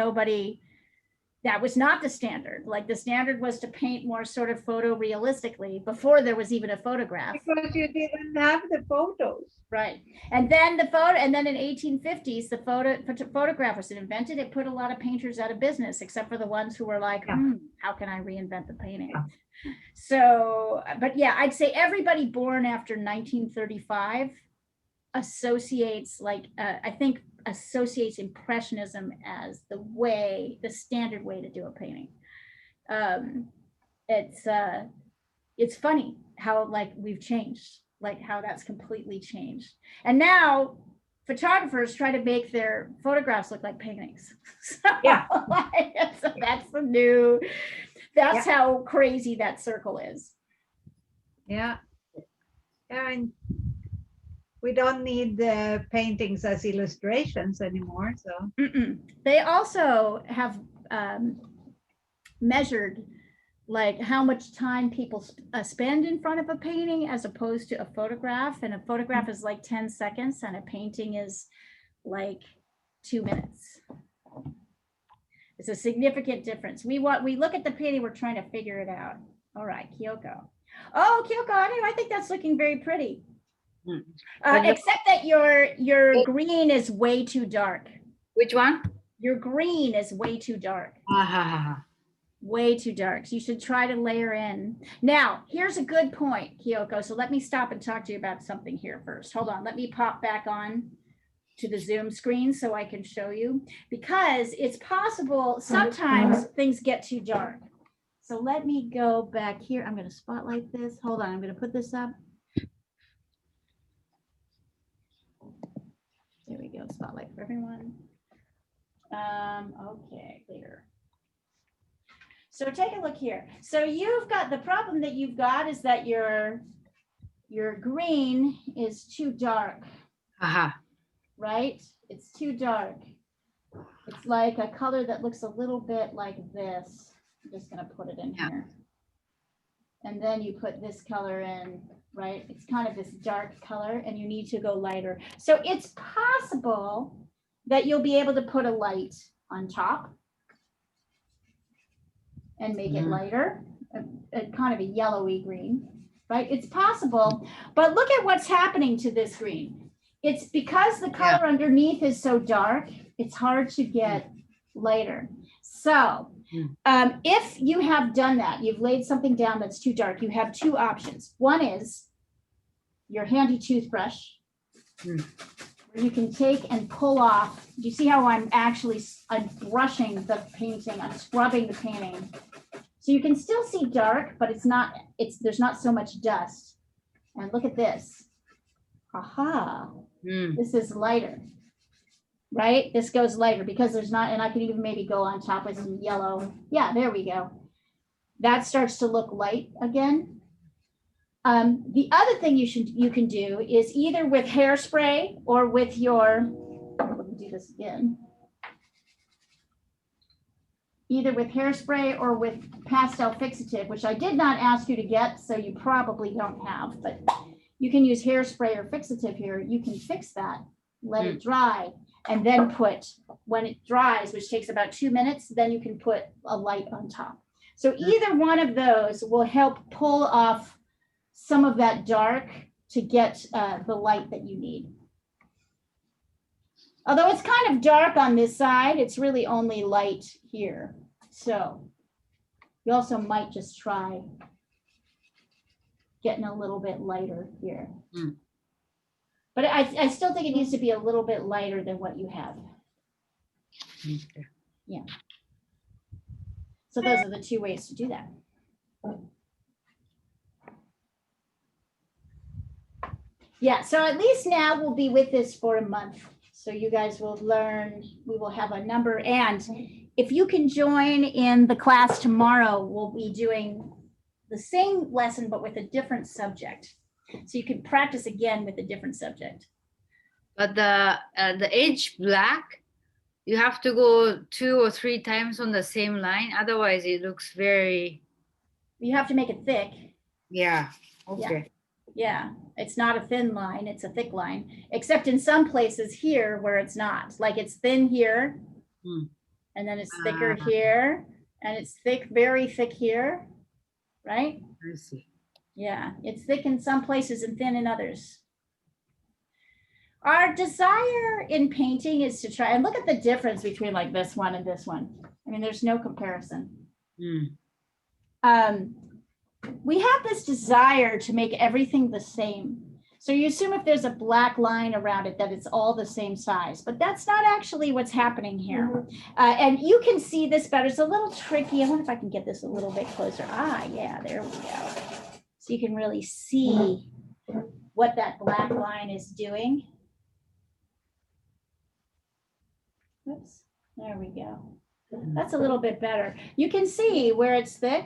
that was not the standard. Like the standard was to paint more sort of photorealistically before there was even a photograph. because you didn't have the photos. Right. And then in 1850s, the photograph was invented. It put a lot of painters out of business, except for the ones who were like, how can I reinvent the painting? Yeah. So, but yeah, I'd say everybody born after 1935 associates Impressionism as the standard way to do a painting. It's funny how like we've changed, like how that's completely changed. And now photographers try to make their photographs look like paintings. So, Yeah. so that's how crazy that circle is. Yeah. And we don't need the paintings as illustrations anymore. So They also have measured like how much time people spend in front of a painting as opposed to a photograph. And a photograph is like 10 seconds and a painting is like 2 minutes. It's a significant difference. We look at the painting, we're trying to figure it out. All right, Kyoko. Oh, Kyoko, I think that's looking very pretty. Except that your green is way too dark. Which one? Your green is way too dark. Way too dark. So you should try to layer in. Now, here's a good point, Kyoko. So let me stop and talk to you about something here first. Hold on. Let me pop back on to the Zoom screen so I can show you, because it's possible sometimes things get too dark. So let me go back here. I'm going to spotlight this. Hold on. I'm going to put this up. There we go. Spotlight for everyone. Okay, there. So take a look here. So you've got the problem that you've got is that your green is too dark, right? It's too dark. It's like a color that looks a little bit like this. I'm just going to put it in here. And then you put this color in, right? It's kind of this dark color and you need to go lighter. So it's possible that you'll be able to put a light on top and make it lighter, a kind of a yellowy green, right? It's possible, but look at what's happening to this green. It's because the color underneath is so dark, it's hard to get lighter. So if you have done that, you've laid something down that's too dark, you have two options. One is your handy toothbrush. You can take and pull off. Do you see how I'm brushing the painting, I'm scrubbing the painting. So you can still see dark, but there's not so much dust. And look at this. Aha, this is lighter, right? This goes lighter because there's not, and I can even maybe go on top with some yellow. Yeah, there we go. that starts to look light again. The other thing you can do is either with hairspray or with your, let me do this again. Either with hairspray or with Pastel Fixative, which I did not ask you to get, so you probably don't have, but you can use hairspray or fixative here. You can fix that, let it dry, and then put, when it dries, which takes about 2 minutes, then you can put a light on top. So either one of those will help pull off some of that dark to get the light that you need. Although it's kind of dark on this side, it's really only light here. So you also might just try getting a little bit lighter here. But I still think it needs to be a little bit lighter than what you have. Okay. Yeah. So those are the two ways to do that. Yeah, so at least now we'll be with this for a month. So you guys will learn, we will have a number. And if you can join in the class tomorrow, we'll be doing the same lesson, but with a different subject. So you can practice again with a different subject. But the edge black, you have to go 2 or 3 times on the same line. Otherwise, it looks very. You have to make it thick. Yeah. Okay. Yeah, it's not a thin line, it's a thick line, except in some places here where it's not. Like it's thin here, and then it's thicker here, and it's thick, very thick here, right? I see. Yeah, it's thick in some places and thin in others. Our desire in painting is to try and look at the difference between like this one and this one. I mean, there's no comparison. We have this desire to make everything the same. So you assume if there's a black line around it that it's all the same size, but that's not actually what's happening here. And you can see this better. It's a little tricky. I wonder if I can get this a little bit closer. Yeah, there we go. So you can really see what that black line is doing. Oops, there we go. That's a little bit better. You can see where it's thick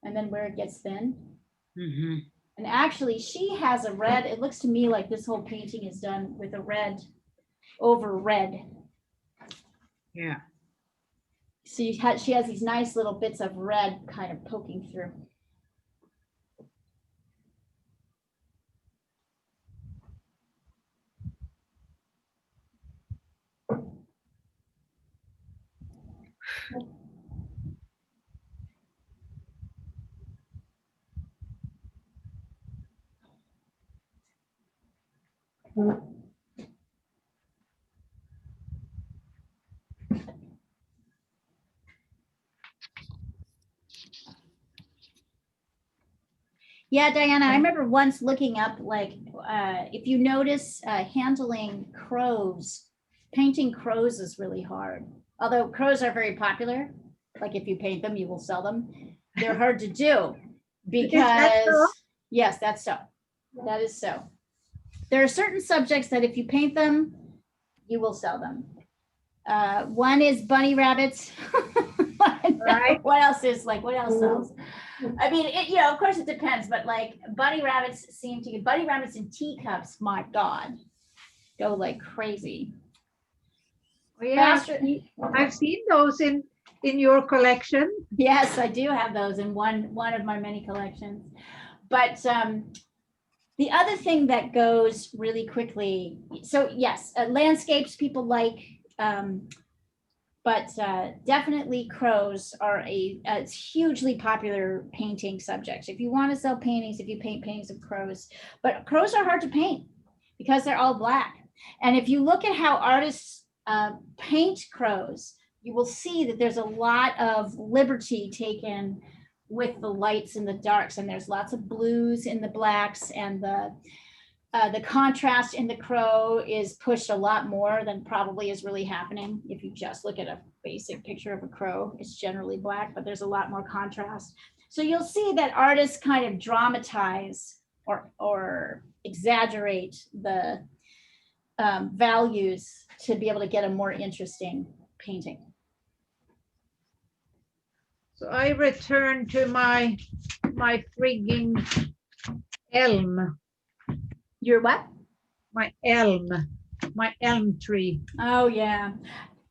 and then where it gets thin. And actually she has a red, it looks to me like this whole painting is done with a red over red. Yeah. So she has these nice little bits of red kind of poking through. Yeah, Diana, I remember once looking up, like, if you notice handling crows, painting crows is really hard. Although crows are very popular, like if you paint them, you will sell them. They're hard to do because, yes, that's so. That is so. There are certain subjects that if you paint them, you will sell them. One is bunny rabbits. Right. What else is like, what else sells? I mean, you know, of course it depends, but like bunny rabbits in teacups, my God, go like crazy. Oh, yeah, I've seen those in your collection. Yes, I do have those in one of my many collections. But the other thing that goes really quickly, so yes, landscapes people like, but definitely crows are a hugely popular painting subject. If you want to sell paintings, if you paint paintings of crows, but crows are hard to paint because they're all black. And if you look at how artists paint crows, you will see that there's a lot of liberty taken with the lights and the darks, and there's lots of blues in the blacks, and the contrast in the crow is pushed a lot more than probably is really happening. If you just look at a basic picture of a crow, it's generally black, but there's a lot more contrast. So you'll see that artists kind of dramatize or exaggerate the values to be able to get a more interesting painting. So I return to my frigging elm, Your what? my elm tree. Oh, yeah.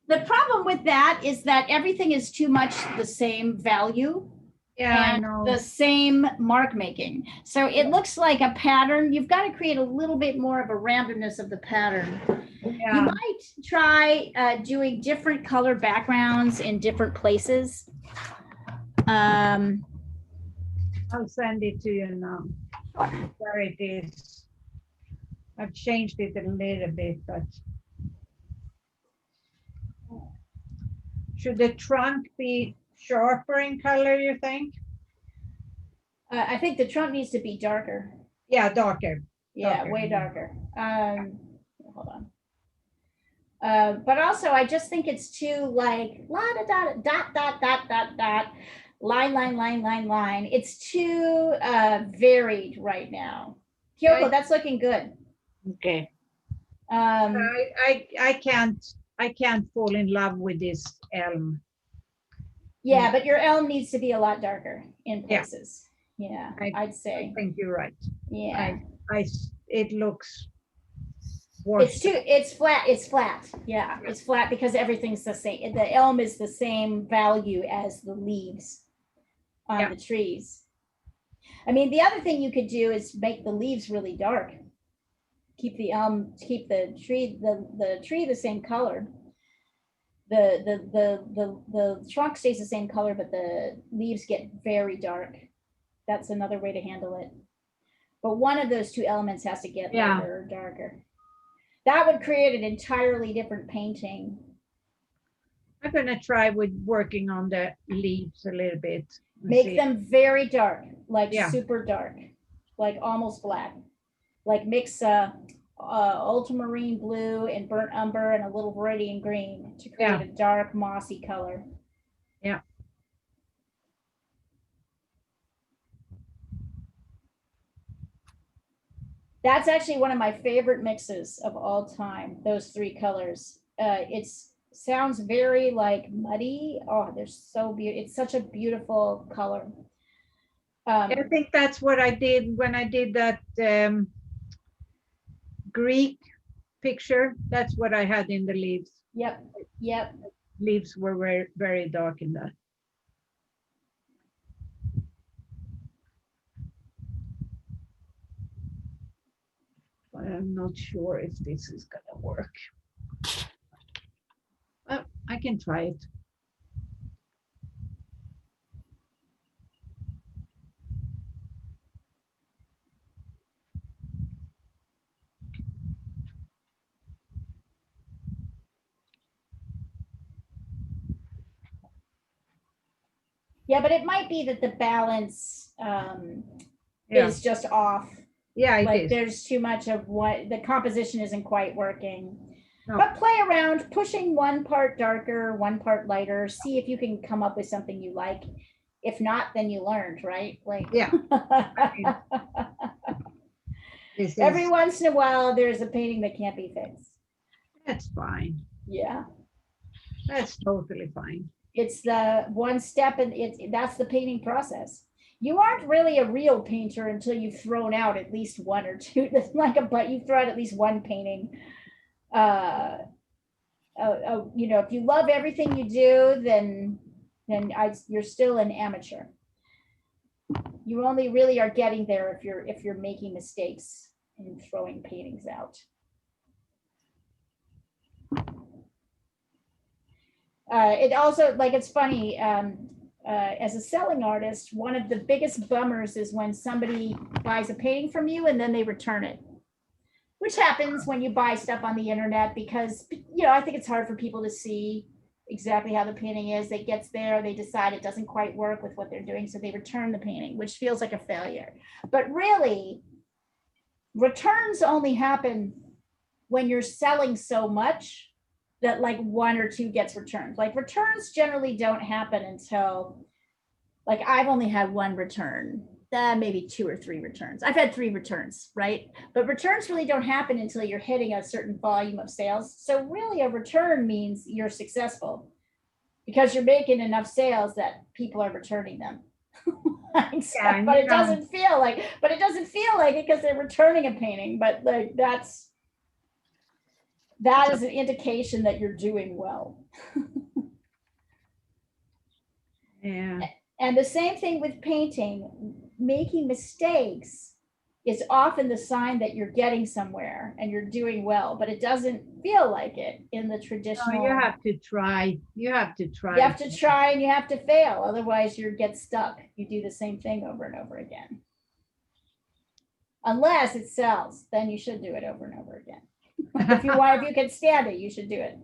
The problem with that is that everything is too much the same value Yeah, I and know. the same mark making. So it looks like a pattern. You've got to create a little bit more of a randomness of the pattern. You Yeah, might try doing different color backgrounds in different places. I'll send it to you now. There it is. I've changed it a little bit, but should the trunk be sharper in color, you think? I think the trunk needs to be darker. Yeah, darker. Yeah, Darker. way darker. Hold on. But also, I just think it's too like la da da dot dot dot dot dot line line line line line. It's too varied right now. Kyoko, that's looking good. Okay. I can't fall in love with this elm. Yeah, but your elm needs to be a lot darker in Yeah. places. Yeah, I I'd say. I think you're right. Yeah. It looks It's washed. it's flat. It's flat. Yeah, it's flat because everything's the same. The elm is the same value as the leaves on Yeah. the trees. I mean, the other thing you could do is make the leaves really dark. Keep the tree the same color. The trunk stays the same color, but the leaves get very dark. That's another way to handle it. But one of those two elements has to get Yeah. lighter or darker. That would create an entirely different painting. I'm gonna try with working on the leaves a little bit. and Make see. them very dark, like Yeah. super dark, like almost black. Like mix ultramarine blue and burnt umber and a little Viridian green to create Yeah. a dark mossy color. Yeah. That's actually one of my favorite mixes of all time, those three colors. It's sounds very like muddy. Oh, they're so beautiful. It's such a beautiful color. I think that's what I did when I did that Greek picture. That's what I had in the leaves. Yep, yep. Leaves were very, very dark in that. But I'm not sure if this is gonna work. Well, I can try it. Yeah, but it might be that the balance Yeah, is just off. yeah, it Like is. there's too much of what the composition isn't quite working. No. But play around, pushing one part darker, one part lighter. See if you can come up with something you like. If not, then you learned, right? Like Yeah. This every is, once in a while, there's a painting that can't be fixed. that's fine. Yeah, That's totally fine. it's the one step, and that's the painting process. You aren't really a real painter until you've thrown out at least one or two. That's like you throw out at least one painting. You know, if you love everything you do, then you're still an amateur. You only really are getting there if you're making mistakes and throwing paintings out. It also, like, it's funny, as a selling artist, one of the biggest bummers is when somebody buys a painting from you and then they return it, which happens when you buy stuff on the internet because, you know, I think it's hard for people to see exactly how the painting is. It gets there, they decide it doesn't quite work with what they're doing, so they return the painting, which feels like a failure. But really, returns only happen when you're selling so much that like one or two gets returned. Like returns generally don't happen until, like, I've only had one return, maybe two or three returns. I've had 3 returns, right? But returns really don't happen until you're hitting a certain volume of sales. So really a return means you're successful. because you're making enough sales that people are returning them. Yeah, But you it know. doesn't feel like, it because they're returning a painting, but like that is an indication that you're doing well. Yeah. And the same thing with painting, making mistakes is often the sign that you're getting somewhere and you're doing well, but it doesn't feel like it in the traditional. No, you have to try. You have to try. You have to try and you have to fail. Otherwise you get stuck. You do the same thing over and over again. Unless it sells, then you should do it over and over again. If you can stand it, you should do it.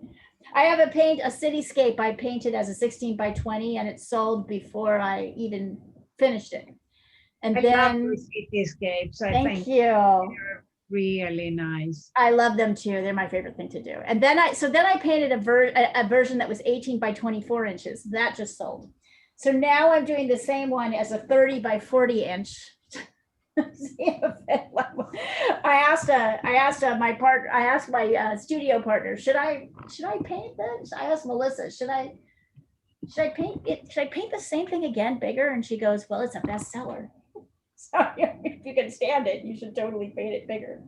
I have a cityscape I painted as a 16 by 20 and it sold before I even finished it. And I love then the cityscapes. I thank think you. they're really nice. I love them too. They're my favorite thing to do. And then I painted a version that was 18 by 24 inches. That just sold. So now I'm doing the same one as a 30 by 40 inch. I asked my studio partner, should I paint this? I asked Melissa, should I paint it? Should I paint the same thing again, bigger? And she goes, well, it's a bestseller. So if you can stand it, you should totally paint it bigger.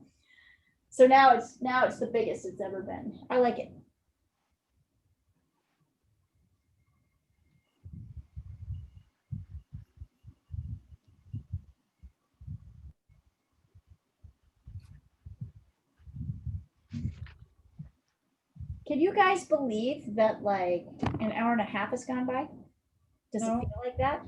So now it's the biggest it's ever been. I like it. Can you guys believe that like an hour and a half has gone by? Does No. it feel like that?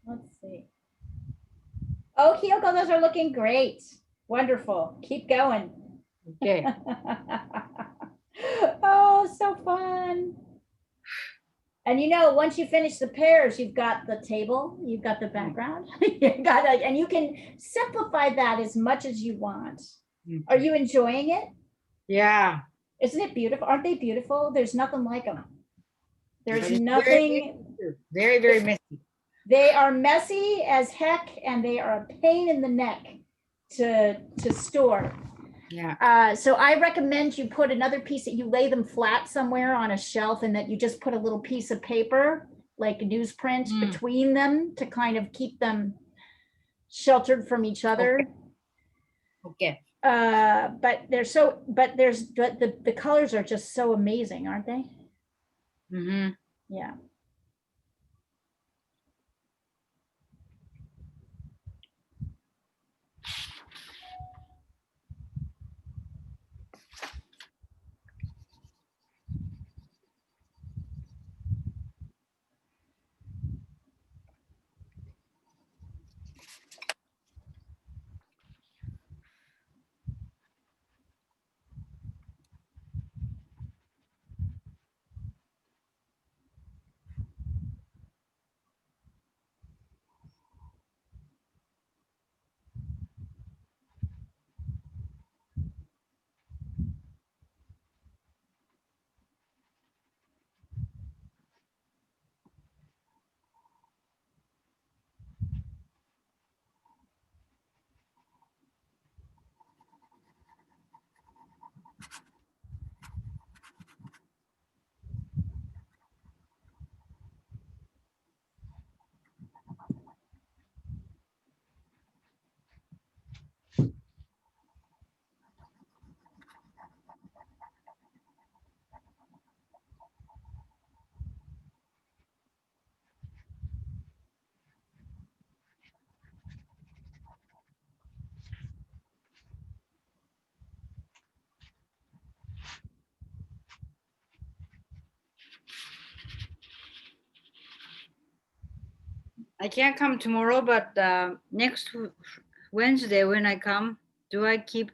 Let's see. Oh, Kyoko, those are looking great. Wonderful. Keep going. Okay. Oh, so fun. And you know, once you finish the pairs, you've got the table, you've got the background, you got like, and you can simplify that as much as you want. Are you enjoying it? Yeah. Isn't it beautiful? Aren't they beautiful? There's nothing like them. There's Very, nothing. very, very messy. They are messy as heck, and they are a pain in the neck to store. Yeah. So I recommend you put another piece that you lay them flat somewhere on a shelf, and that you just put a little piece of paper, like newsprint, between them to kind of keep them sheltered from each other. Okay. But the colors are just so amazing, aren't they? Mm-hmm. Yeah. I can't come tomorrow, but next Wednesday when I come, do I keep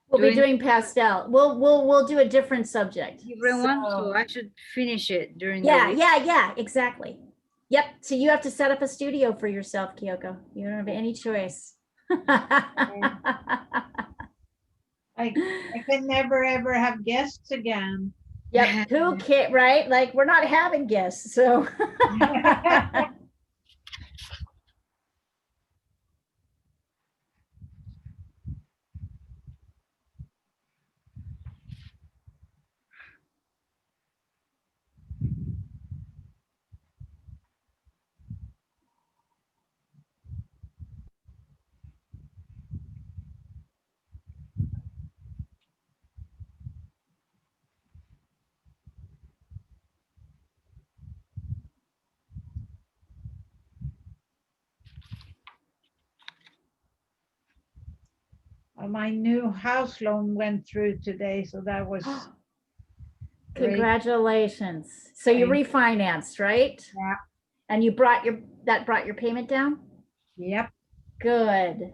We'll be doing doing pastel. We'll do a different subject. different one? So- So I should finish it during the Yeah, week. yeah, exactly. Yep. So you have to set up a studio for yourself, Kyoko. You don't have any choice. I can never ever have guests again. Yep. Who can't, right? Like, we're not having guests, so. My new house loan went through today, so that was great. Congratulations. So you refinanced, right? Yeah. And you brought your payment down? Yep. Good.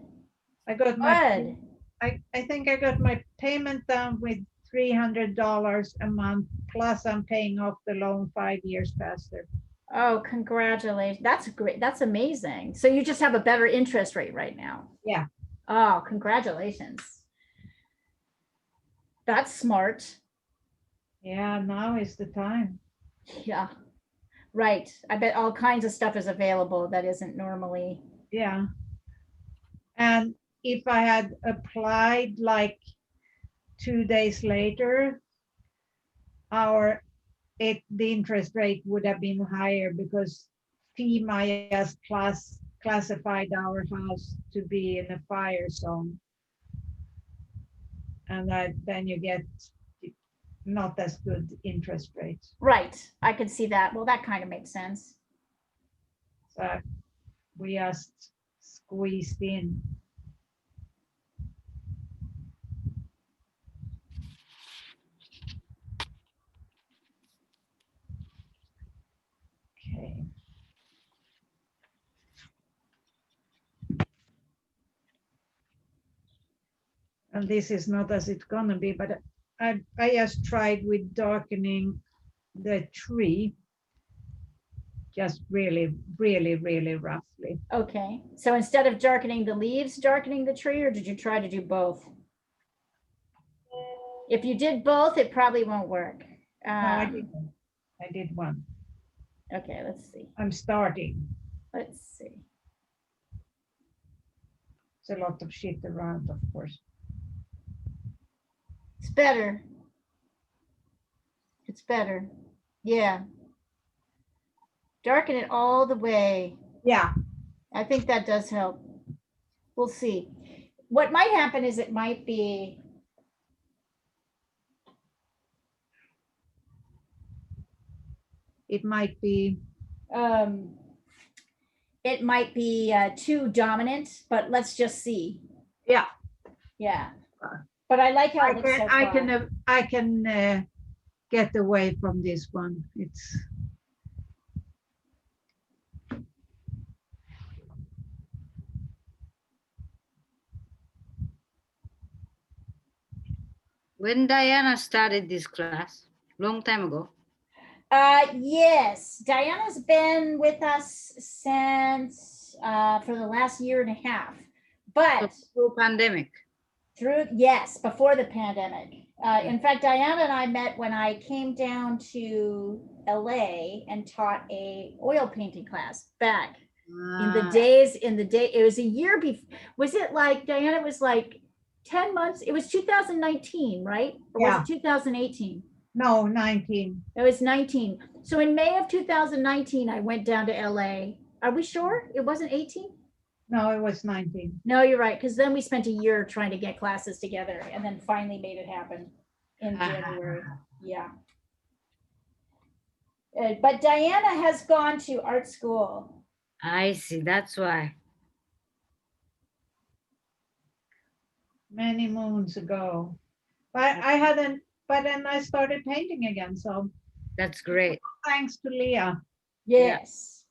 I got my Good. I think I got my payment down with $300 a month, plus I'm paying off the loan 5 years faster. Oh, congratulations. That's great. That's amazing. So you just have a better interest rate right now. Yeah. Oh, congratulations. That's smart. Yeah, now is the time. Yeah. Right. I bet all kinds of stuff is available that isn't normally. Yeah. And if I had applied like 2 days later, the interest rate would have been higher because FEMA has classified our house to be in a fire zone. And then you get not as good interest rates. Right. I could see that. Well, that kind of makes sense. So we just squeezed in. Okay. And this is not as it's gonna be, but I just tried with darkening the tree just really, really, really roughly. Okay, so instead of darkening the leaves, darkening the tree, or did you try to do both? If you did both, it probably won't work. No, I didn't. I did one. Okay, let's see. I'm starting. Let's see. It's a lot of shit around, of course. It's better. It's better. Yeah. Darken it all the way. Yeah. I think that does help. We'll see. What might happen is it might be It might be. um, too dominant, but let's just see. Yeah. Yeah. But I like how I it looks can. so I far. can. I can get away from this one. It's. When Diana started this class, long time ago. Yes, Diana's been with us since for the last year and a half, but Through pandemic. yes, before the pandemic. In fact, Diana and I met when I came down to LA and taught a oil painting class back in the days, it was a year before. Was it like, Diana, it was like 10 months? It was 2019, right? Or was Yeah. it 2018? No, 19. It was 19. So in May of 2019, I went down to LA. Are we sure it wasn't 18? No, it was 19. No, you're right. Because then we spent a year trying to get classes together and then finally made it happen in January. Yeah. But Diana has gone to art school. I see, that's why. Many moons ago. But I hadn't, but then I started painting again. So That's great. thanks to Leah. Yes.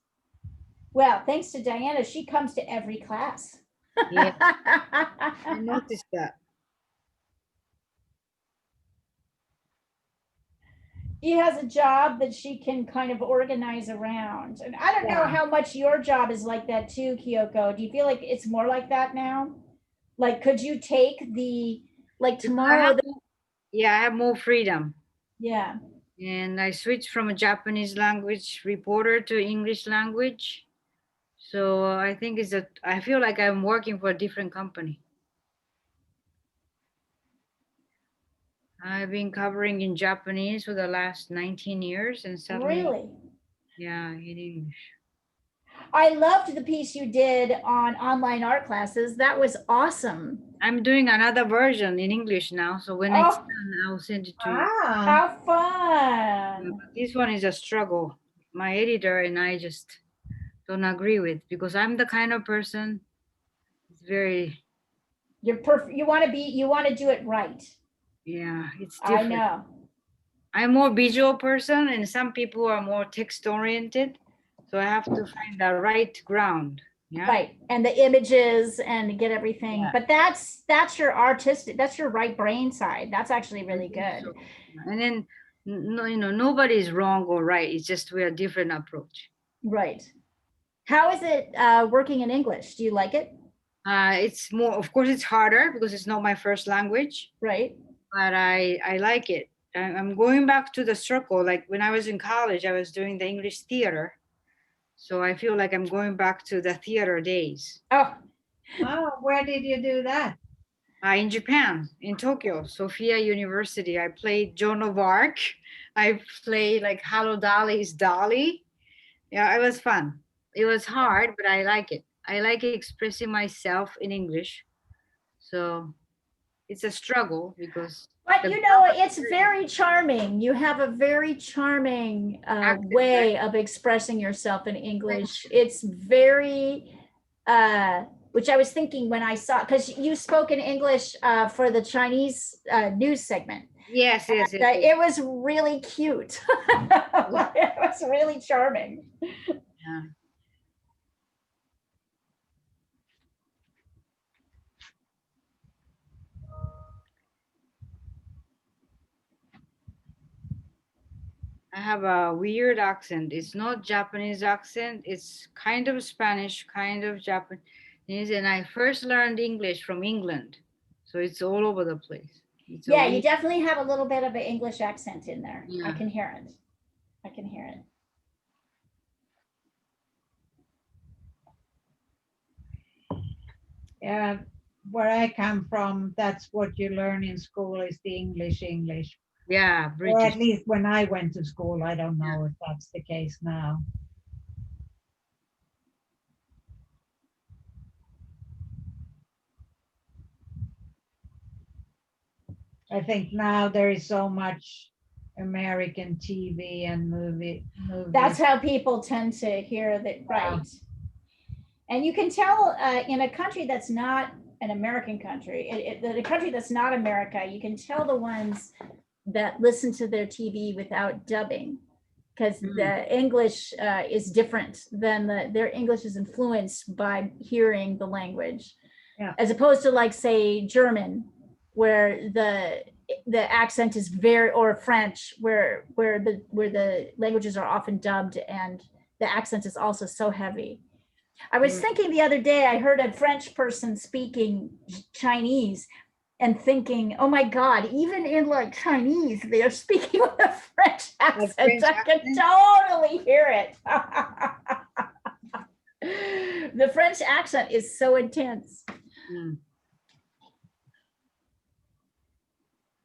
Well, thanks to Diana, she comes to every class. Yeah, I noticed that. She has a job that she can kind of organize around. And I don't know Yeah. how much your job is like that too, Kyoko. Do you feel like it's more like that now? Like, could you take like tomorrow? Yeah, I have more freedom. Yeah. And I switched from a Japanese language reporter to English language. So I think I feel like I'm working for a different company. I've been covering in Japanese for the last 19 years and suddenly, Really? yeah, in English. I loved the piece you did on online art classes. That was awesome. I'm doing another version in English now. So when it's Oh. done, I'll send it to you. Ah, How fun. But this one is a struggle. My editor and I just don't agree with, because I'm the kind of person, it's very, You're perfect. You want to do it right. yeah, it's I different. know. I'm more visual person and some people are more text oriented. So I have to find the right ground. Yeah. Right. And the images and get everything. Yeah. But that's your artistic, that's your right brain side. That's actually really good. So, and then no, nobody's wrong or right. It's just we're a different approach. Right. How is it working in English? Do you like it? It's more, of course, it's harder because it's not my first language. Right. But I like it. I'm going back to the circle. Like when I was in college, I was doing the English theater. So I feel like I'm going back to the theater days. Oh, where did you do that? In Japan, in Tokyo, Sophia University. I played Joan of Arc. I played like Hello Dolly's Dolly. Yeah, it was fun. It was hard, but I like it. I like expressing myself in English. So it's a struggle because. but it's very charming. You have a very charming way of expressing yourself in English. It's very, which I was thinking when I saw, because you spoke in English for the Chinese news segment. Yes. It was really cute. It was really charming. Yeah. I have a weird accent. It's not Japanese accent. It's kind of Spanish, kind of Japanese. And I first learned English from England. So it's all over the place. It's a Yeah, you weird- definitely have a little bit of an English accent in there. I Yeah. can hear it. I can hear it. Yeah, where I come from, that's what you learn in school is the English. Yeah, Or British. at least when I went to school, I don't know if that's the case now. I think now there is so much American TV and movies. That's how people tend to hear that, right? And you can tell in a country that's not an American country, the country that's not America, you can tell the ones that listen to their TV without dubbing, because the English is different than their English is influenced by hearing the language, as opposed to like say German, where the accent is very, or French, where the languages are often dubbed and the accent is also so heavy. I was thinking the other day, I heard a French person speaking Chinese and thinking, oh my God, even in like Chinese, they're speaking with a French accent. French I could totally hear it. The French accent is so intense.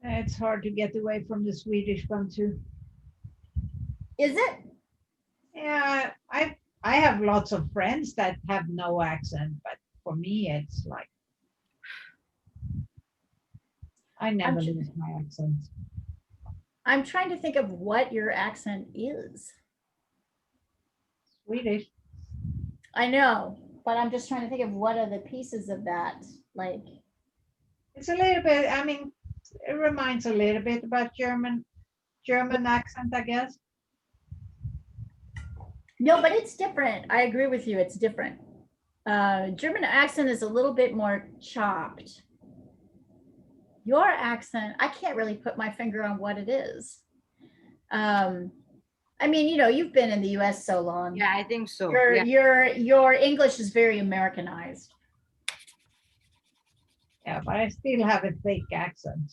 It's hard to get away from the Swedish one too. Is it? Yeah, I have lots of friends that have no accent, but for me, it's like I never lose my accent. I'm trying to think of what your accent is. Swedish. I know, but I'm just trying to think of what are the pieces of that, like. It's a little bit, I mean, it reminds a little bit about German accent, I guess. No, but it's different. I agree with you. It's different. German accent is a little bit more chopped. Your accent, I can't really put my finger on what it is. I mean, you know, you've been in the US so long. Yeah, I think so. Your English is very Americanized. Yeah, but I still have a thick accent.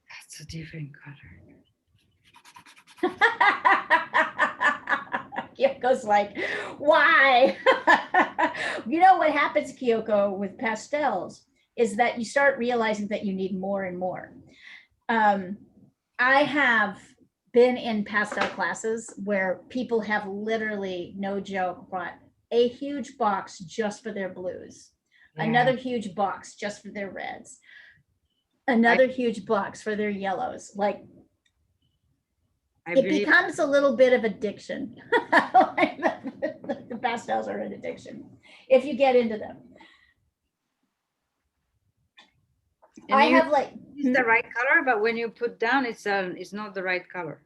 That's a different color. Kyoko's like, why? You know what happens, Kyoko, with pastels is that you start realizing that you need more and more. I have been in pastel classes where people have literally, no joke, brought a huge box just for their blues, another huge box just for their reds, another huge box for their yellows. Like, it becomes a little bit of addiction. The pastels are an addiction if you get into them. And I have like it's the right color, but when you put down, it's not the right color.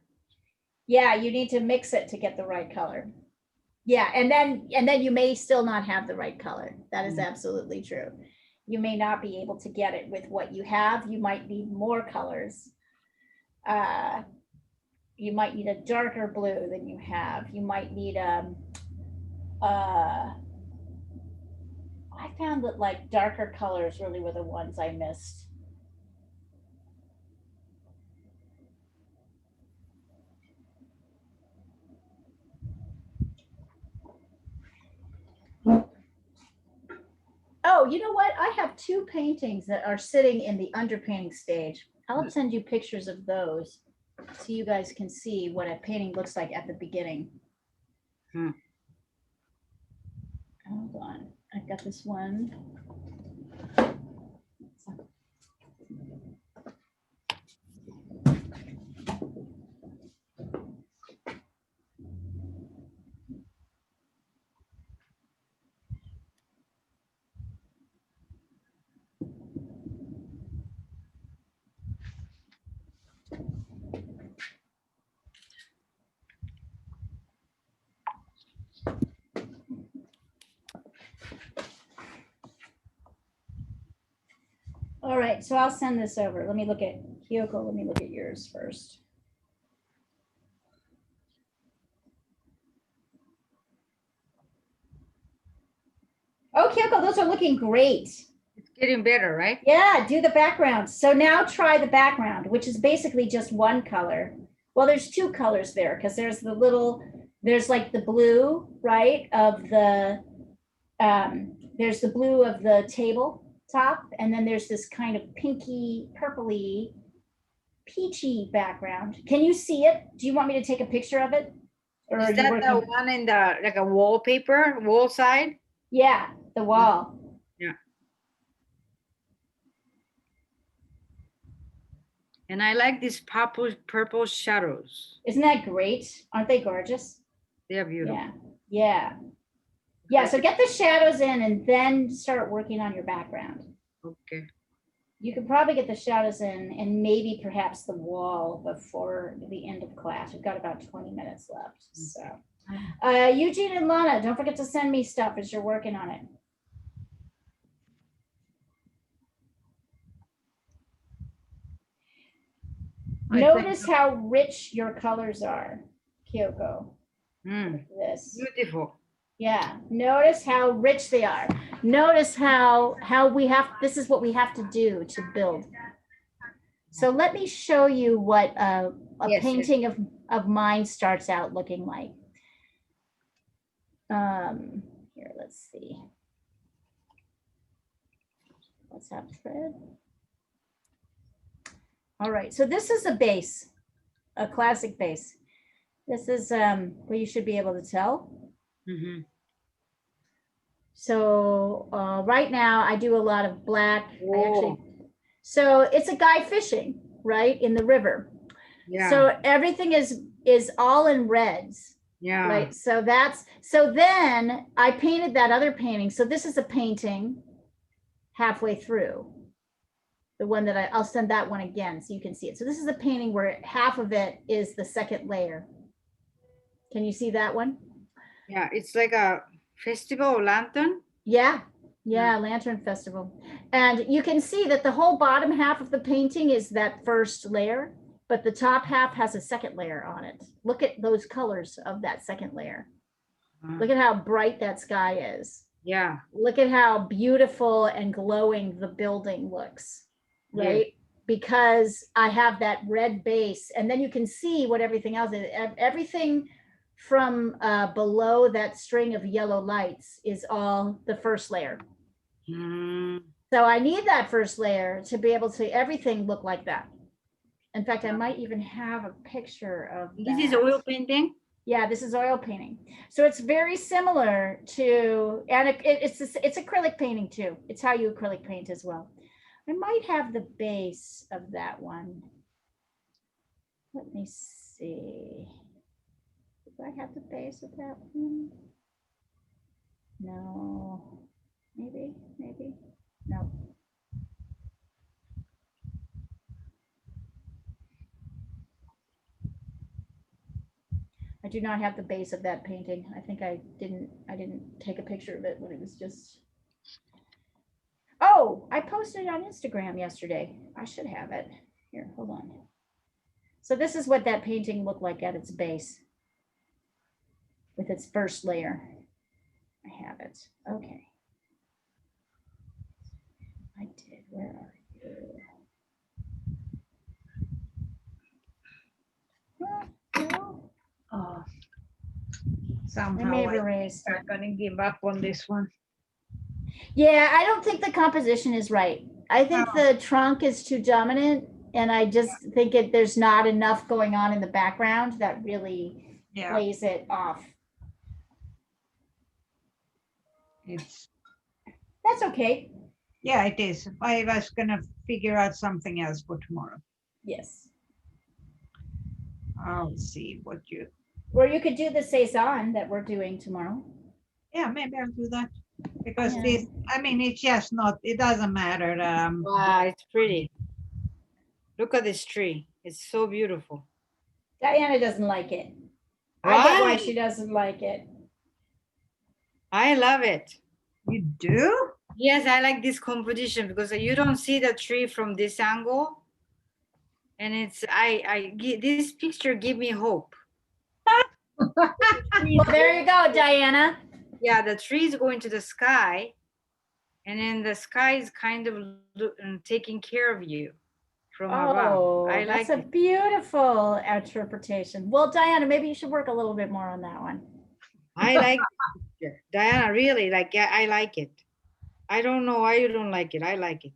Yeah, you need to mix it to get the right color. Yeah, and then you may still not have the right color. That is absolutely true. You may not be able to get it with what you have. You might need more colors. You might need a darker blue than you have. You might need I found that like darker colors really were the ones I missed. Oh, you know what? I have two paintings that are sitting in the underpainting stage. I'll send you pictures of those so you guys can see what a painting looks like at the beginning. Hold on. I've got this one. All right, so I'll send this over. Let me look at Kyoko. Let me look at yours first. Oh, Kyoko, those are looking great. It's getting better, right? Yeah, do the background. So now try the background, which is basically just one color. Well, there's two colors there because there's the little, there's like the blue, right, of the, there's the blue of the tabletop, and then there's this kind of pinky, purpley, peachy background. Can you see it? Do you want me to take a picture of it? Or are Is you that the working? one in the like a wallpaper, wall side? Yeah, the wall. Yeah. And I like these purple shadows. Isn't that great? Aren't they gorgeous? They are beautiful. Yeah, yeah. Yeah, so get the shadows in and then start working on your background. Okay. You could probably get the shadows in and maybe perhaps the wall before the end of class. We've got about 20 minutes left. So, Eugene and Lana, don't forget to send me stuff as you're working on it. Notice how rich your colors are, Kyoko. This. Beautiful. Yeah, notice how rich they are. Notice how we have, this is what we have to do to build. So let me show you what a Yes, painting of mine starts out looking like. Here, let's see. Let's have thread. All right, so this is a base, a classic base. This is where you should be able to tell. Mm-hmm. So right now I do a lot of black. Whoa. So it's a guy fishing, right, in the river. Yeah. So everything is all in reds, Yeah. right? So then I painted that other painting. So this is a painting halfway through. The one that I'll send that one again so you can see it. So this is a painting where half of it is the second layer. Can you see that one? Yeah, it's like a festival lantern. Yeah, Lantern Festival. And you can see that the whole bottom half of the painting is that first layer, but the top half has a second layer on it. Look at those colors of that second layer. Look at how bright that sky is. Yeah. Look at how beautiful and glowing the building looks, right? Yeah. Because I have that red base, and then you can see what everything else is. Everything from below that string of yellow lights is all the first layer. So I need that first layer to be able to everything look like that. In fact, I might even have a picture of that. This is oil painting? Yeah, this is oil painting. So it's very similar to, and it's acrylic painting too. It's how you acrylic paint as well. I might have the base of that one. Let me see. Do I have the base of that one? No, maybe, no. I do not have the base of that painting. I think I didn't take a picture of it when it was just. Oh, I posted it on Instagram yesterday. I should have it. Here, hold on. So this is what that painting looked like at its base with its first layer. I have it. Okay. I did. Where are you? No. Oh, I somehow may have erased. I'm gonna give up on this one. Yeah, I don't think the composition is right. I think the trunk is too dominant, and I just think there's not enough going on in the background that really plays it off. That's okay. Yeah, it is. I was gonna figure out something else for tomorrow. Yes. I'll see what you. Or you could do the saison that we're doing tomorrow. Yeah, maybe I'll do that because this. I mean, it's just not. It doesn't matter. Wow, it's pretty. Look at this tree. It's so beautiful. Diana doesn't like it. I get why she doesn't like it. I love it. You do? Yes, I like this composition because you don't see the tree from this angle. And it's, this picture give me hope. Well, there you go, Diana. Yeah, the tree is going to the sky, and then the sky is kind of taking care of you from above. Oh, I that's like a it. beautiful interpretation. Well, Diana, maybe you should work a little bit more on that one. I like this picture. Diana, really, like, yeah, I like it. I don't know why you don't like it. I like it.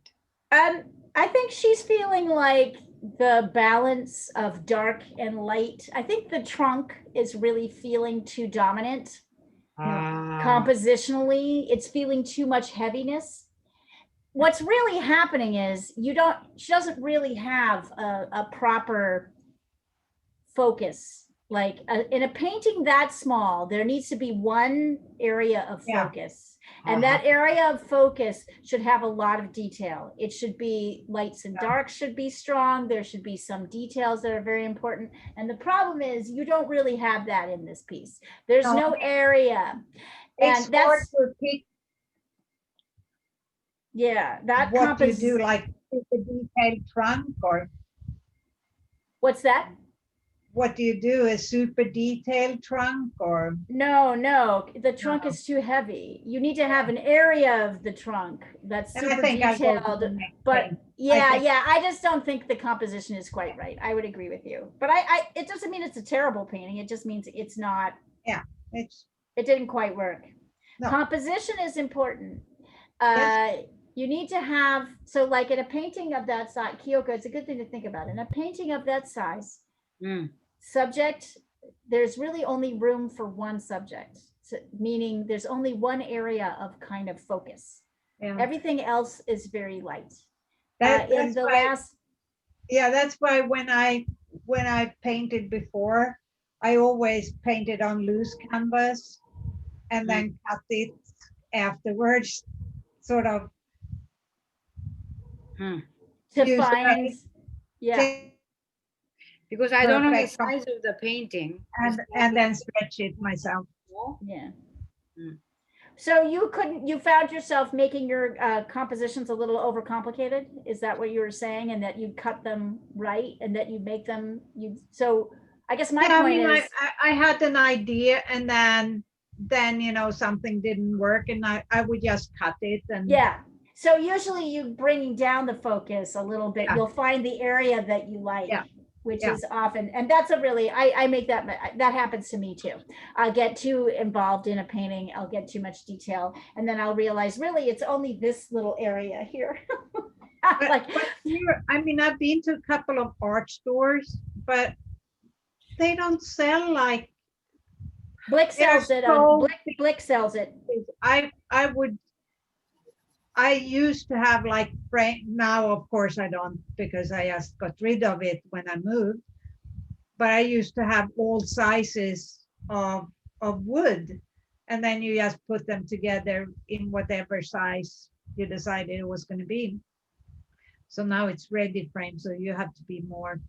I think she's feeling like the balance of dark and light. I think the trunk is really feeling too dominant. Compositionally, it's feeling too much heaviness. What's really happening is she doesn't really have a proper focus. Like in a painting that small, there needs to be one area of focus. And that area of focus should have a lot of detail. It should be lights and darks should be strong. There should be some details that are very important. And the problem is you don't really have that in this piece. There's no area. It's And hard that's, to pick that what you do, like a detailed trunk, or what's that? what do you do, a super detailed trunk, or? No, the trunk is too heavy. You need to have an area of the trunk that's And I super think I'll go to detailed. the next But thing. I just don't think the composition is quite right. I would agree with you. But it doesn't mean it's a terrible painting. It just means it's not, It's it didn't quite work. No. Composition is important. Yes. You need to have, so like in a painting of that size, Kyoko, it's a good thing to think about. In a painting of that size, subject, there's really only room for one subject, meaning there's only one area of kind of focus. Everything else is very light. That's why when I painted before, I always painted on loose canvas and then cut it afterwards, sort of to find, because I don't know the size of the painting. and then stretch it myself. Yeah. So you found yourself making your compositions a little overcomplicated? Is that what you were saying? And that you cut them right and that you make them, so I guess my point is. I had an idea and then something didn't work and I would just cut it. And so usually you bringing down the focus a little bit, you'll find the area that you like. Which is often, and that's a really, I make that happens to me too. I'll get too involved in a painting, I'll get too much detail, and then I'll realize really it's only this little area here. But here, I mean, I've been to a couple of art stores, but they don't sell like. Blick sells it. Blick sells it. I used to have like frame. Now, of course, I don't, because I just got rid of it when I moved. But I used to have all sizes of wood, and then you just put them together in whatever size you decided it was going to be. So now it's ready frame, so you have to be more.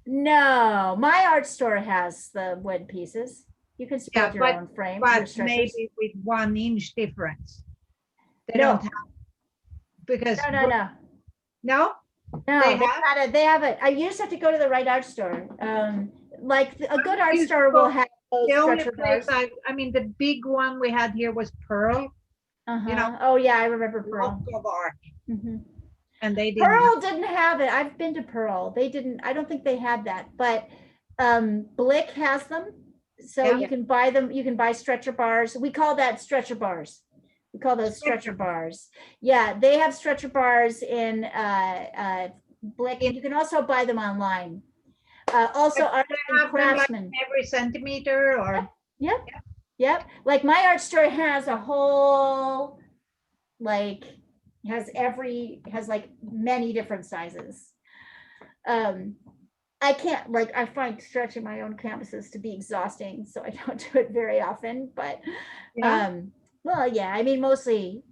No, my art store has the wood pieces. You can spread your own frame. But maybe with 1 inch difference. They don't have. Because no, they have it. I used to have to go to the right art store. Like a good art store will have those the only stretcher place bars. I mean, the big one we had here was Pearl. Oh yeah, I remember Pearl. Of art. And they didn't have it. I've been to Pearl. They didn't. I don't think they had that. But Blick has them, so you can buy them. You can buy stretcher bars. We call that stretcher bars. We call those stretcher bars. Yeah, they have stretcher bars in Blick, and you can also buy them online. Also, Art and Craftsman. Like every centimeter, or Yep. Like my art store has a whole, like, has like many different sizes. I can't, like, I find stretching my own canvases to be exhausting, so I don't do it very often. But well, yeah, I mean, mostly,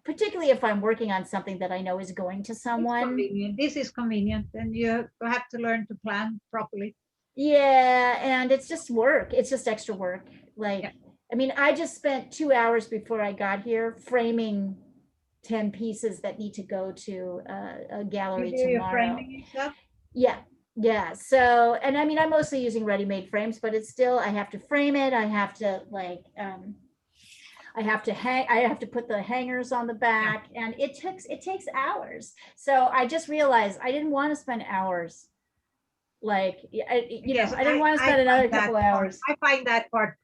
particularly if I'm working on something that I know is going to someone. This is convenient, and you have to learn to plan properly. Yeah, and it's just work. It's just extra work. Like, I mean, I just spent 2 hours before I got here framing 10 pieces that need to go to a gallery You do your tomorrow. framing yourself? Yeah, yeah. So, and I mean, I'm mostly using ready-made frames, but it's still, I have to frame it. I have to like, I have to put the hangers on the back, and it takes hours. So I just realized I didn't want to spend hours. Like, Yes, I didn't want to spend find another that couple part- hours I find that part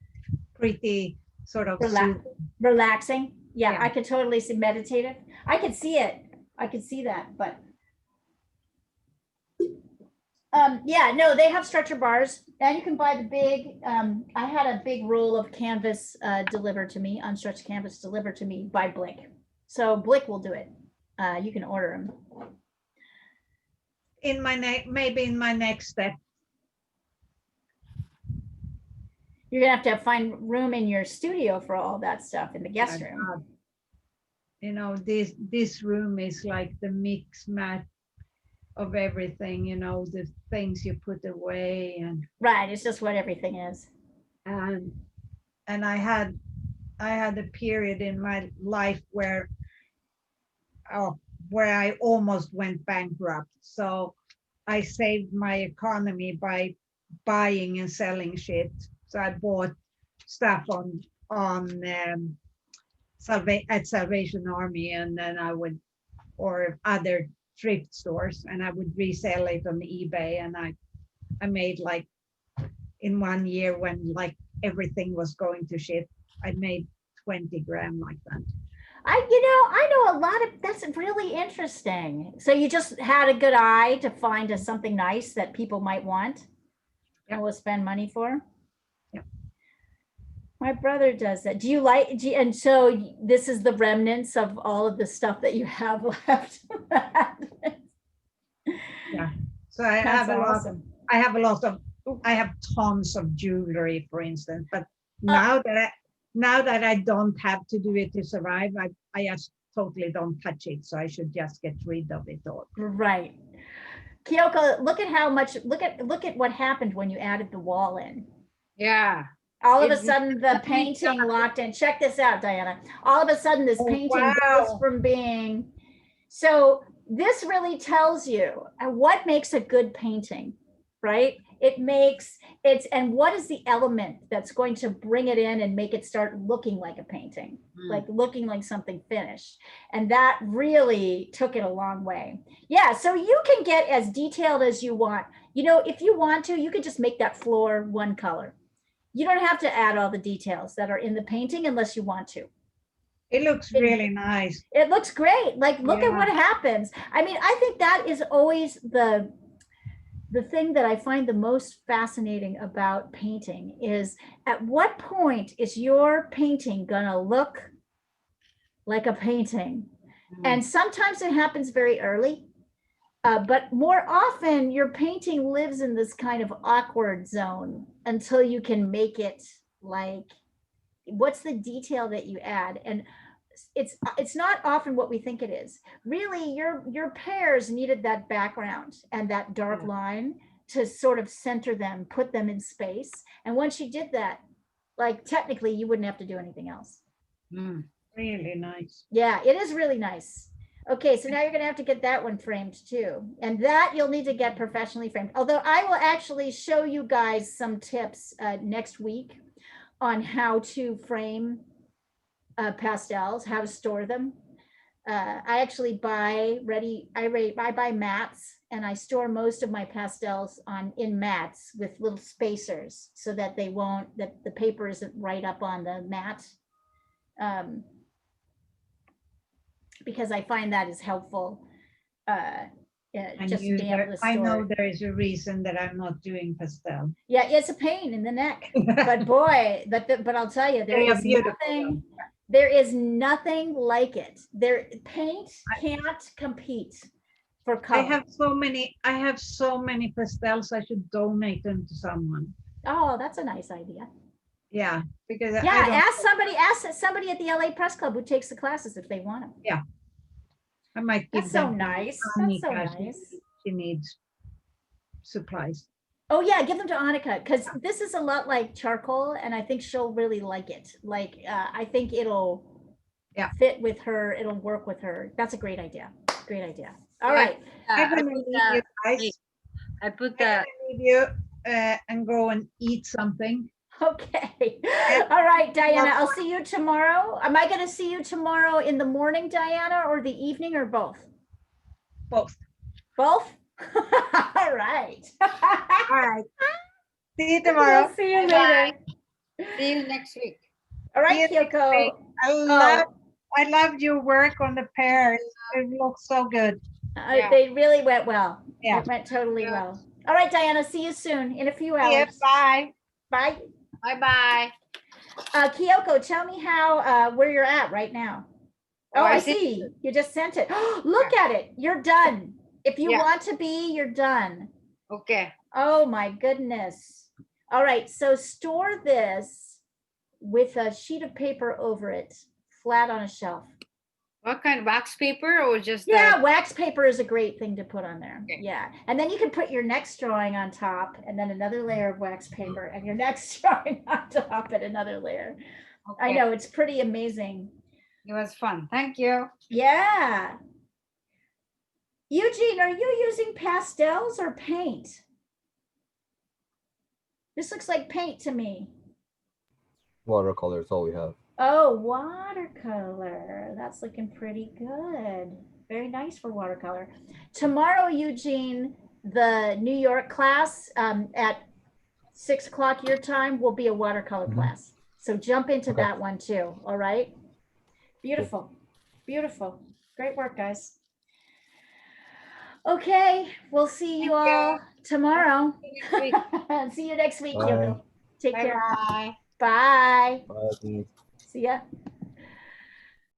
pretty sort of soothing. relaxing. Yeah, Yeah. I could totally see meditative. I could see it. I could see that, but yeah, no, they have stretcher bars, and you can buy the big, I had a big roll of canvas delivered to me, unstretched canvas delivered to me by Blick. So Blick will do it. You can order them. In my maybe in my next step. You're gonna have to find room in your studio for all that stuff in the guest my room. God. You know, this room is like the mix match of everything, you know, the things you put away Right, it's just what everything is. and I had a period in my life where I almost went bankrupt. So I saved my economy by buying and selling shit. So I bought stuff at Salvation Army, and then I would, or other thrift stores, and I would resell it on eBay. And I made like, in 1 year when like everything was going to shit, I made 20 grand like that. I know a lot of, that's really interesting. So you just had a good eye to find something nice that people might want and will spend money for. Yeah. My brother does that. Do you like, and so this is the remnants of all of the stuff that you have left. Yeah. So I That's have a lot. awesome. I have tons of jewelry, for instance. But now that I don't have to do it to survive, I just totally don't touch it. So I should just get rid of it all. Right. Kyoko, look at how much, look at what happened when you added the wall in. Yeah. All of a It- sudden, the painting locked in. Check this out, Diana. All of a sudden, this Oh, painting wow. goes from being, so this really tells you what makes a good painting, right? And what is the element that's going to bring it in and make it start looking like a painting, like looking like something finished. And that really took it a long way. Yeah, so you can get as detailed as you want. If you want to, you could just make that floor one color. You don't have to add all the details that are in the painting unless you want to. It looks really nice. It looks great. Like, look at Yeah. what happens. I mean, I think that is always the thing that I find the most fascinating about painting is, at what point is your painting gonna look like a painting? And sometimes it happens very early. But more often, your painting lives in this kind of awkward zone until you can make it like, what's the detail that you add? And it's not often what we think it is. Really, your pears needed that background and that dark line to sort of center them, put them in space. And once you did that, like, technically, you wouldn't have to do anything else. Really nice. Yeah, it is really nice. Okay, so now you're gonna have to get that one framed too. And that you'll need to get professionally framed. Although I will actually show you guys some tips next week on how to frame pastels, how to store them. I actually buy I buy mats, and I store most of my pastels in mats with little spacers so that that the paper isn't right up on the mat. Because I find that is helpful. Just to be able to store. I know there is a reason that I'm not doing pastel. Yeah, it's a pain in the neck, but boy, but I'll tell you, there is nothing like it. Paint can't compete for color. I have so many pastels. I should donate them to someone. Oh, that's a nice idea. Yeah, because ask somebody at the LA Press Club who takes the classes if they want them. Yeah, I might give That's so them. nice. That's so Annika. nice. She needs supplies. Oh yeah, give them to Annika, because this is a lot like charcoal, and I think she'll really like it. Like, I think it'll fit with her. It'll work with her. That's a great idea. Great idea. All Yeah, right. I'm I gonna put leave you guys. wait, I put I'm the gonna leave you and go and eat something. Okay. All right, Diana, I'll see you tomorrow. Am I going to see you tomorrow in the morning, Diana, or the evening, or both? Both. Both? All right. All right. See you tomorrow. We'll see you Bye-bye. later. see you next week. All right, See you next Kyoko. week. I loved your work on the pears. It looks so good. Yeah. They really went well. Yeah. It went totally Yeah. well. All right, Diana, see you soon in a few See ya. hours. Bye. Bye. Bye-bye. Kyoko, tell me how where you're at right now. Oh, Oh, I I see. see. You just sent it. Look at it. You're done. If you Yeah. want to be, you're done. Okay. Oh my goodness. All right, so store this with a sheet of paper over it, flat on a shelf. What kind of wax paper or just Yeah, wax paper is a great thing to put on there. Okay. Yeah, and then you can put your next drawing on top and then another layer of wax paper and your next drawing on top and another layer. I Okay. know, it's pretty amazing. It was fun. Thank you. Yeah. Eugene, are you using pastels or paint? This looks like paint to me. Watercolor is all we have. Oh, watercolor. That's looking pretty good. Very nice for watercolor. Tomorrow, Eugene, the New York class at 6 o'clock your time will be a watercolor class. So jump into Okay. that one too. All right. Beautiful. Beautiful. Great work, guys. Okay. We'll see you Thank you. all tomorrow. Next week. See you next week, Bye. Kyoko. Take care. Bye-bye. Bye. Bye. See ya.